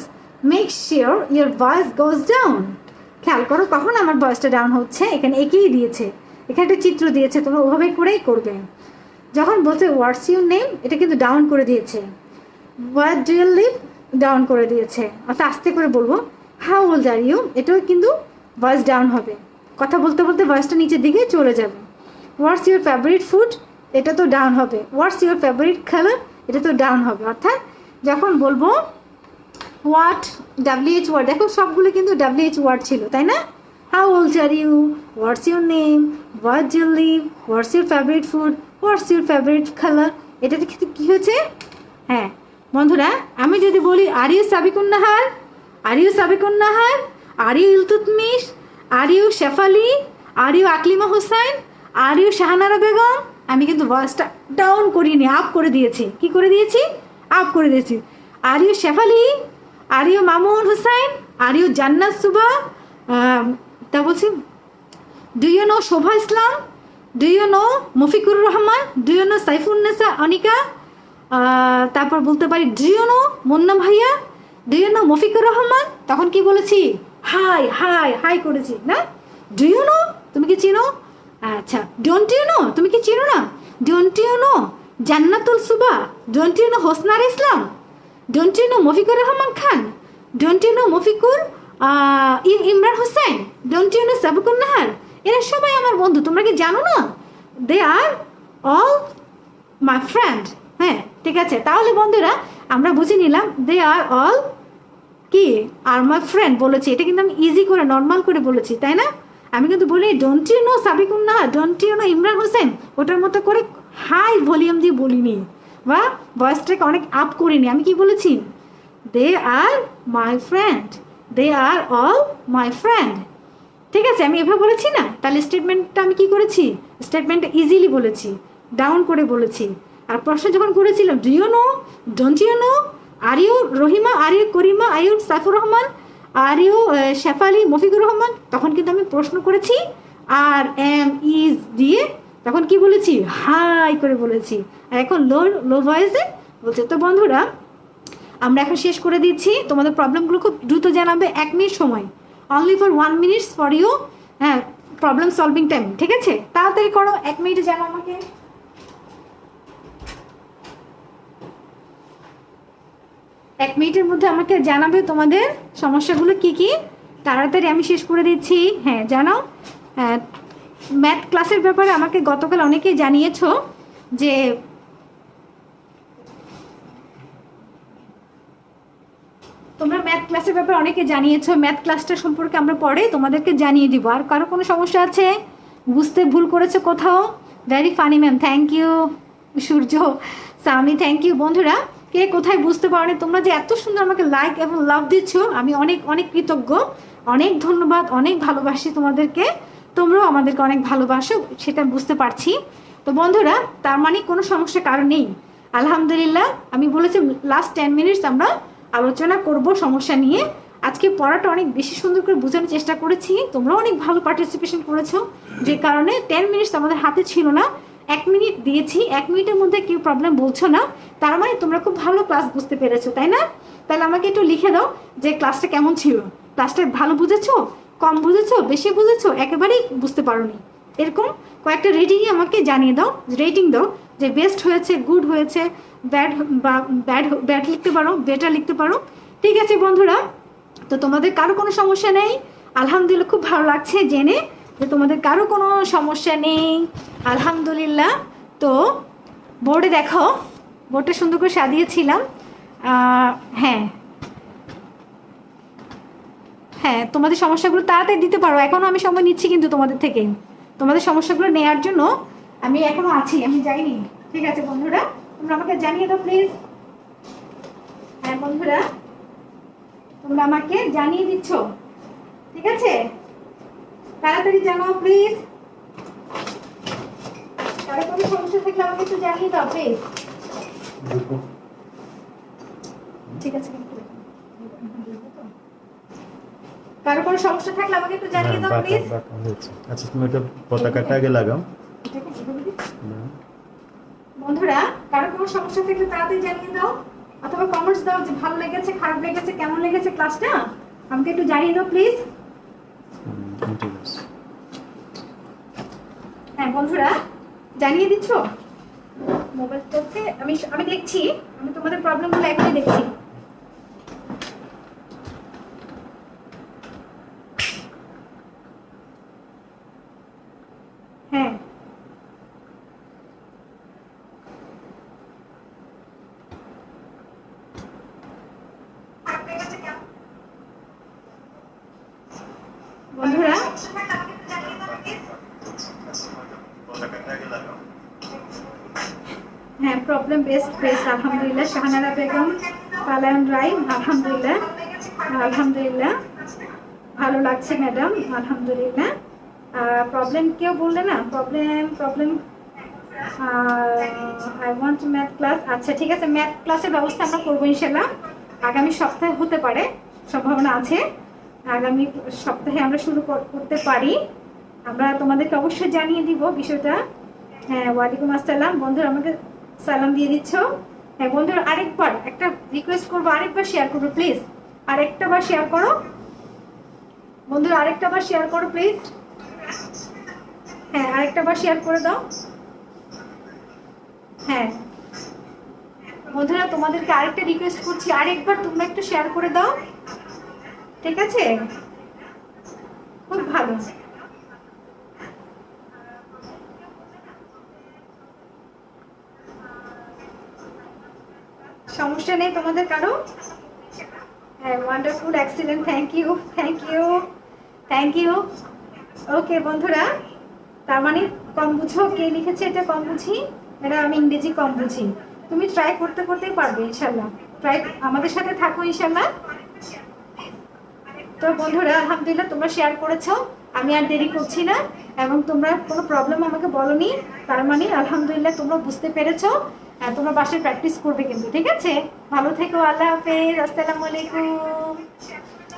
make sure your voice goes down. খেয়াল করো কখন আমার ভয়েসটা ডাউন হচ্ছে। এখানে একেই দিয়েছে, এখানে একটা চিত্র দিয়েছে, তোমরা ওভাবে করেই করবে। যখন বলছে হোয়াটস ইউর নেম, এটা কিন্তু ডাউন করে দিয়েছে। What do you live, down করে দিয়েছে। অর্থাৎ আস্তে করে বলবো, হাউ ওল্ড আর ইউ, এটাও কিন্তু ভয়েস ডাউন হবে। কথা বলতে বলতে ভয়েসটা নিচের দিকে চলে যাবে। হোয়াটস ইউর ফেভারিট ফুড, এটা তো ডাউন হবে। হোয়াটস ইউর ফেভারিট কালার, এটা তো ডাউন হবে। অর্থাৎ যখন বলবো হোয়াট, WH ওয়ার্ড, দেখো সবগুলো কিন্তু WH ওয়ার্ড ছিল, তাই না? How old are you, what's your name, what you live, what's your favourite food, what's your favourite colour, এটাতে কিন্তু কী হয়েছে? হ্যাঁ বন্ধুরা, আমি যদি বলি are you Sabikun Nahar, are you Sabikun Nahar, are you Iltutmish, are you Shefali, are you Aklima Hossain, are you Shahanara Begum, আমি কিন্তু ভয়েসটা ডাউন করিনি, আপ করে দিয়েছি। কি করে দিয়েছি? আপ করে দিয়েছি। Are you Shefali, are you Mamun Hussain, are you Jannat Suba, তা বলছি do you know Shobha Islam, do you know Mofikur Rahman, do you know Saifunnesa Anika, তারপর বলতে পারি ডু ইউ নো মুন্না ভাইয়া, do you know Mofikur Rahman. তখন কি বলেছি? হাই হাই হাই করেছি না? ডু ইউ নো, তুমি কি চিনো? আচ্ছা, ডোন্ট ইউ নো, তুমি কি চিনো না? Don't you know Jannatul Suba, don't you know Hosnar Islam, don't you know Mofikur Rahman Khan, don't you know Mofikur Imran Hossain, don't you know Sabukun Nahar. এরা সবাই আমার বন্ধু, তোমরা কি জানো না? They are all my friend. হ্যাঁ ঠিক আছে, তাহলে বন্ধুরা আমরা বুঝে নিলাম দে আর অল কি আর মাই ফ্রেন্ড বলেছি। এটা কিন্তু আমি ইজি করে নর্মাল করে বলেছি, তাই না? আমি কিন্তু বলি don't you know Sabikun Nahar, don't you know Imran Hossain, ওটার মতো করে হাই ভলিউম দিয়ে বলিনি বা ভয়েসটাকে অনেক আপ করিনি। আমি কি বলেছি? They are my friend, they are all my friend. ঠিক আছে, আমি এভাবে বলেছি না? তাহলে স্টেটমেন্টটা আমি কি করেছি? স্টেটমেন্টটা ইজিলি বলেছি, ডাউন করে বলেছি। আর প্রশ্ন যখন করেছিলাম do you know, don't you know, are you Rahima, are you Karima, are you Saifur Rahman, are you Shefali, Mofikur Rahman, তখন কিন্তু আমি প্রশ্ন করেছি আর এম ইজ দিয়ে, তখন কি বলেছি? হাই করে বলেছি। আর এখন লো ভয়েসে বলছে। তো বন্ধুরা আমরা এখন শেষ করে দিচ্ছি। তোমাদের প্রবলেমগুলো খুব দ্রুত জানাবে, 1 মিনিট সময়, only for 1 minute for you. হ্যাঁ, প্রবলেম সলভিং টাইম, ঠিক আছে? তাড়াতাড়ি করো, 1 মিনিটে জানো আমাকে। 1 মিনিটের মধ্যে আমাকে জানাবে তোমাদের সমস্যাগুলো কি কি। তাড়াতাড়ি আমি শেষ করে দিচ্ছি। হ্যাঁ জানাও। ম্যাথ ক্লাসের ব্যাপারে আমাকে গতকাল অনেকেই জানিয়েছো যে তোমরা ম্যাথ ক্লাসের ব্যাপারে অনেকে জানিয়েছো। ম্যাথ ক্লাসটা সম্পর্কে আমরা পরে তোমাদেরকে জানিয়ে দিব। আর কারো কোনো সমস্যা আছে, বুঝতে ভুল করেছো কোথাও? Very funny ma'am, thank you. Surya, Sami, thank you. বন্ধুরা কে কোথায় বুঝতে পারোনি, তোমরা যে এত সুন্দর আমাকে লাইক এবং লাভ দিচ্ছ, আমি অনেক অনেক কৃতজ্ঞ, অনেক ধন্যবাদ, অনেক ভালোবাসি তোমাদেরকে। তোমরাও আমাদেরকে অনেক ভালোবাসো, সেটা বুঝতে পারছি। তো বন্ধুরা তার মানে কোনো সমস্যা কারণ নেই, আলহামদুলিল্লাহ। আমি বলেছি লাস্ট 10 মিনিটস আমরা আলোচনা করব সমস্যা নিয়ে। আজকে পড়াটা অনেক বেশি সুন্দর করে বোঝানোর চেষ্টা করেছি, তোমরাও অনেক ভালো পার্টিসিপেশন করেছো, যে কারণে 10 মিনিটস আমাদের হাতে ছিল না, 1 মিনিট দিয়েছি। 1 মিনিটের মধ্যে কেউ প্রবলেম বলছো না, তার মানে তোমরা খুব ভালো ক্লাস বুঝতে পেরেছো, তাই না? তাহলে আমাকে একটু লিখে দাও যে ক্লাসটা কেমন ছিল। ক্লাসটা ভালো বুঝেছো, কম বুঝেছো, বেশি বুঝেছো, একেবারেই বুঝতে পারোনি, এরকম কয়েকটা রেটিংই আমাকে জানিয়ে দাও, রেটিং দাও যে বেস্ট হয়েছে, গুড হয়েছে, ব্যাড বা ব্যাড লিখতে পারো, বেটার লিখতে পারো। ঠিক আছে বন্ধুরা, তো তোমাদের কারো কোনো সমস্যা নেই, আলহামদুলিল্লাহ। খুব ভালো লাগছে জেনে যে তোমাদের কারো কোনো সমস্যা নেই, আলহামদুলিল্লাহ। তো বোর্ডে দেখো, বোর্ডটা সুন্দর করে সাজিয়েছিলাম। হ্যাঁ হ্যাঁ, তোমাদের সমস্যাগুলো তাড়াতাড়ি দিতে পারো, এখনও আমি সময় নিচ্ছি কিন্তু তোমাদের থেকে। তোমাদের সমস্যাগুলো নেওয়ার জন্য আমি এখনও আছি, আমি যাইনি। ঠিক আছে বন্ধুরা, তোমরা আমাকে জানিয়ে দাও প্লিজ। হ্যাঁ বন্ধুরা, তোমরা আমাকে জানিয়ে দিচ্ছ, ঠিক আছে? তাড়াতাড়ি জানাও প্লিজ। কারো কোনো সমস্যা থাকলে আমাকে একটু জানিয়ে দাও প্লিজ। ঠিক আছে, কারো কোনো সমস্যা থাকলে আমাকে একটু জানিয়ে দাও প্লিজ। আচ্ছা, তুমি এটা পতাকাটা আগে লাগাও। বন্ধুরা কারো কোনো সমস্যা থাকলে তাড়াতাড়ি জানিয়ে দাও, অথবা কমেন্টস দাও যে ভালো লেগেছে, খারাপ লেগেছে, কেমন লেগেছে ক্লাসটা, আমাকে একটু জানিয়ে দাও প্লিজ। ঠিক আছে। হ্যাঁ বন্ধুরা জানিয়ে দিচ্ছ মোবাইল করতে, আমি দেখছি, আমি তোমাদের প্রবলেমগুলো এখনই দেখছি। বন্ধুরা হ্যাঁ, প্রবলেম বেস্ট বেস্ট আলহামদুলিল্লাহ। শাহানারা বেগম, পালায়ন রায়, আলহামদুলিল্লাহ আলহামদুলিল্লাহ, ভালো লাগছে ম্যাডাম, আলহামদুলিল্লাহ। প্রবলেম কেউ বললে না? Problem I want math class. আচ্ছা ঠিক আছে, ম্যাথ ক্লাসের ব্যবস্থা আমরা করবো ইনশাল্লাহ। আগামী সপ্তাহে হতে পারে, সম্ভাবনা আছে আগামী সপ্তাহে আমরা শুরু করতে পারি। আমরা তোমাদেরকে অবশ্যই জানিয়ে দিব বিষয়টা। হ্যাঁ, ওয়ালাইকুম আসসালাম। বন্ধুরা আমাকে সালাম দিয়ে দিচ্ছ। হ্যাঁ বন্ধুরা, আরেকবার একটা রিকোয়েস্ট করবো, আরেকবার শেয়ার করবো প্লিজ। আরেকটা বার শেয়ার করো বন্ধুরা, আরেকটা বার শেয়ার করো প্লিজ। হ্যাঁ, আরেকটা বার শেয়ার করে দাও। হ্যাঁ বন্ধুরা, তোমাদেরকে আরেকটা রিকোয়েস্ট করছি, আরেকবার তোমরা একটু শেয়ার করে দাও, ঠিক আছে? খুব ভালো। সমস্যা নেই তোমাদের কারো? হ্যাঁ, wonderful, excellent, thank you thank you thank you. Okay বন্ধুরা, তার মানে কম বুঝো, কে লিখেছে এটা কম বুঝি? এটা আমি ইংরেজি কম বুঝি। তুমি ট্রাই করতে করতেই পারবে ইনশাল্লাহ। ট্রাই, আমাদের সাথে থাকো ইনশাল্লাহ। তো বন্ধুরা আলহামদুলিল্লাহ তোমরা শেয়ার করেছো, আমি আর দেরি করছি না, এবং তোমরা কোনো প্রবলেম আমাকে বলনি, তার মানে আলহামদুলিল্লাহ তোমরা বুঝতে পেরেছো। তোমরা বাসায় প্র্যাকটিস করবে কিন্তু, ঠিক আছে? ভালো থেকো, আল্লাহ হাফেজ, আসসালামু আলাইকুম,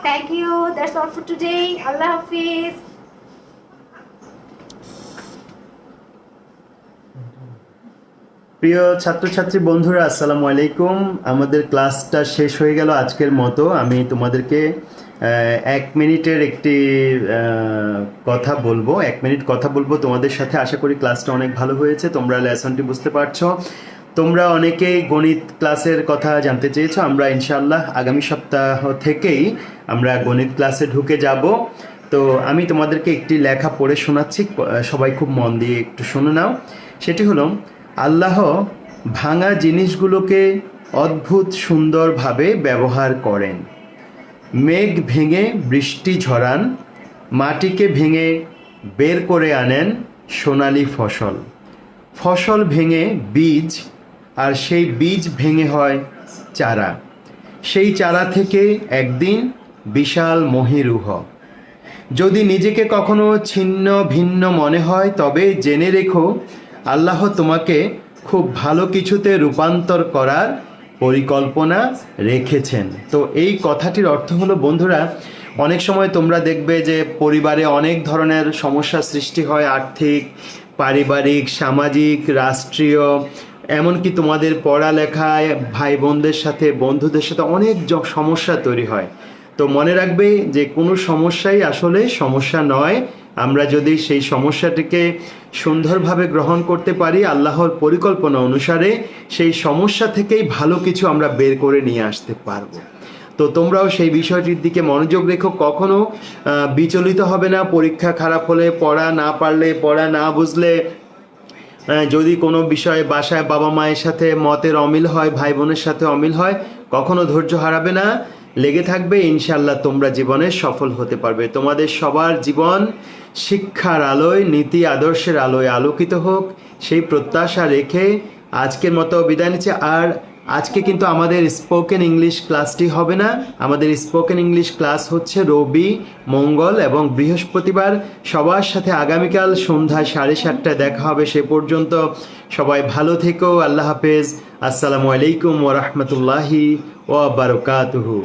thank you, that's all for today, আল্লাহ হাফেজ। প্রিয় ছাত্রছাত্রী বন্ধুরা, আসসালামু আলাইকুম। আমাদের ক্লাসটা শেষ হয়ে গেল আজকের মতো। আমি তোমাদেরকে 1 মিনিটের একটি কথা বলবো, 1 মিনিট কথা বলবো তোমাদের সাথে। আশা করি ক্লাসটা অনেক ভালো হয়েছে, তোমরা লেসনটি বুঝতে পারছো। তোমরা অনেকেই গণিত ক্লাসের কথা জানতে চেয়েছো। আমরা ইনশাআল্লাহ আগামী সপ্তাহ থেকেই আমরা গণিত ক্লাসে ঢুকে যাব। তো আমি তোমাদেরকে একটি লেখা পড়ে শোনাচ্ছি, সবাই খুব মন দিয়ে একটু শুনে নাও। সেটি হলো, আল্লাহ ভাঙা জিনিসগুলোকে অদ্ভুত সুন্দরভাবে ব্যবহার করেন। মেঘ ভেঙে বৃষ্টি ঝরান, মাটিকে ভেঙে বের করে আনেন সোনালি ফসল। ফসল ভেঙে বীজ, আর সেই বীজ ভেঙে হয় চারা। সেই চারা থেকে একদিন বিশাল মহীরুহ। যদি নিজেকে কখনো ছিন্ন ভিন্ন মনে হয়, তবে জেনে রেখো আল্লাহ তোমাকে খুব ভালো কিছুতে রূপান্তর করার পরিকল্পনা রেখেছেন। তো এই কথাটির অর্থ হলো বন্ধুরা, অনেক সময় তোমরা দেখবে যে পরিবারে অনেক ধরনের সমস্যা সৃষ্টি হয়, আর্থিক, পারিবারিক, সামাজিক, রাষ্ট্রীয়, এমনকি তোমাদের পড়ালেখায়, ভাই বোনদের সাথে, বন্ধুদের সাথে অনেক সমস্যা তৈরি হয়। তো মনে রাখবে যে কোনো সমস্যাই আসলে সমস্যা নয়। আমরা যদি সেই সমস্যাটিকে সুন্দরভাবে গ্রহণ করতে পারি আল্লাহর পরিকল্পনা অনুসারে, সেই সমস্যা থেকেই ভালো কিছু আমরা বের করে নিয়ে আসতে পারবো। তো তোমরাও সেই বিষয়টির দিকে মনোযোগ রেখো, কখনো বিচলিত হবে না। পরীক্ষা খারাপ হলে, পড়া না পারলে, পড়া না বুঝলে, যদি কোনো বিষয়ে বাসায় বাবা মায়ের সাথে মতের অমিল হয়, ভাই বোনের সাথে অমিল হয়, কখনো ধৈর্য হারাবে না, লেগে থাকবে। ইনশাল্লাহ তোমরা জীবনে সফল হতে পারবে। তোমাদের সবার জীবন শিক্ষার আলোয়, নীতি আদর্শের আলোয় আলোকিত হোক, সেই প্রত্যাশা রেখে আজকের মতো বিদায় নিচ্ছি। আর আজকে কিন্তু আমাদের স্পোকেন ইংলিশ ক্লাসটি হবে না। আমাদের স্পোকেন ইংলিশ ক্লাস হচ্ছে রবি, মঙ্গল এবং বৃহস্পতিবার। সবার সাথে আগামীকাল সন্ধ্যা 7:30টায় দেখা হবে। সে পর্যন্ত সবাই ভালো থেকো। আল্লাহ হাফেজ। আসসালামু আলাইকুম ওয়া রাহমাতুল্লাহি ওয়া বারাকাতুহু।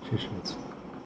শেষ হয়েছে।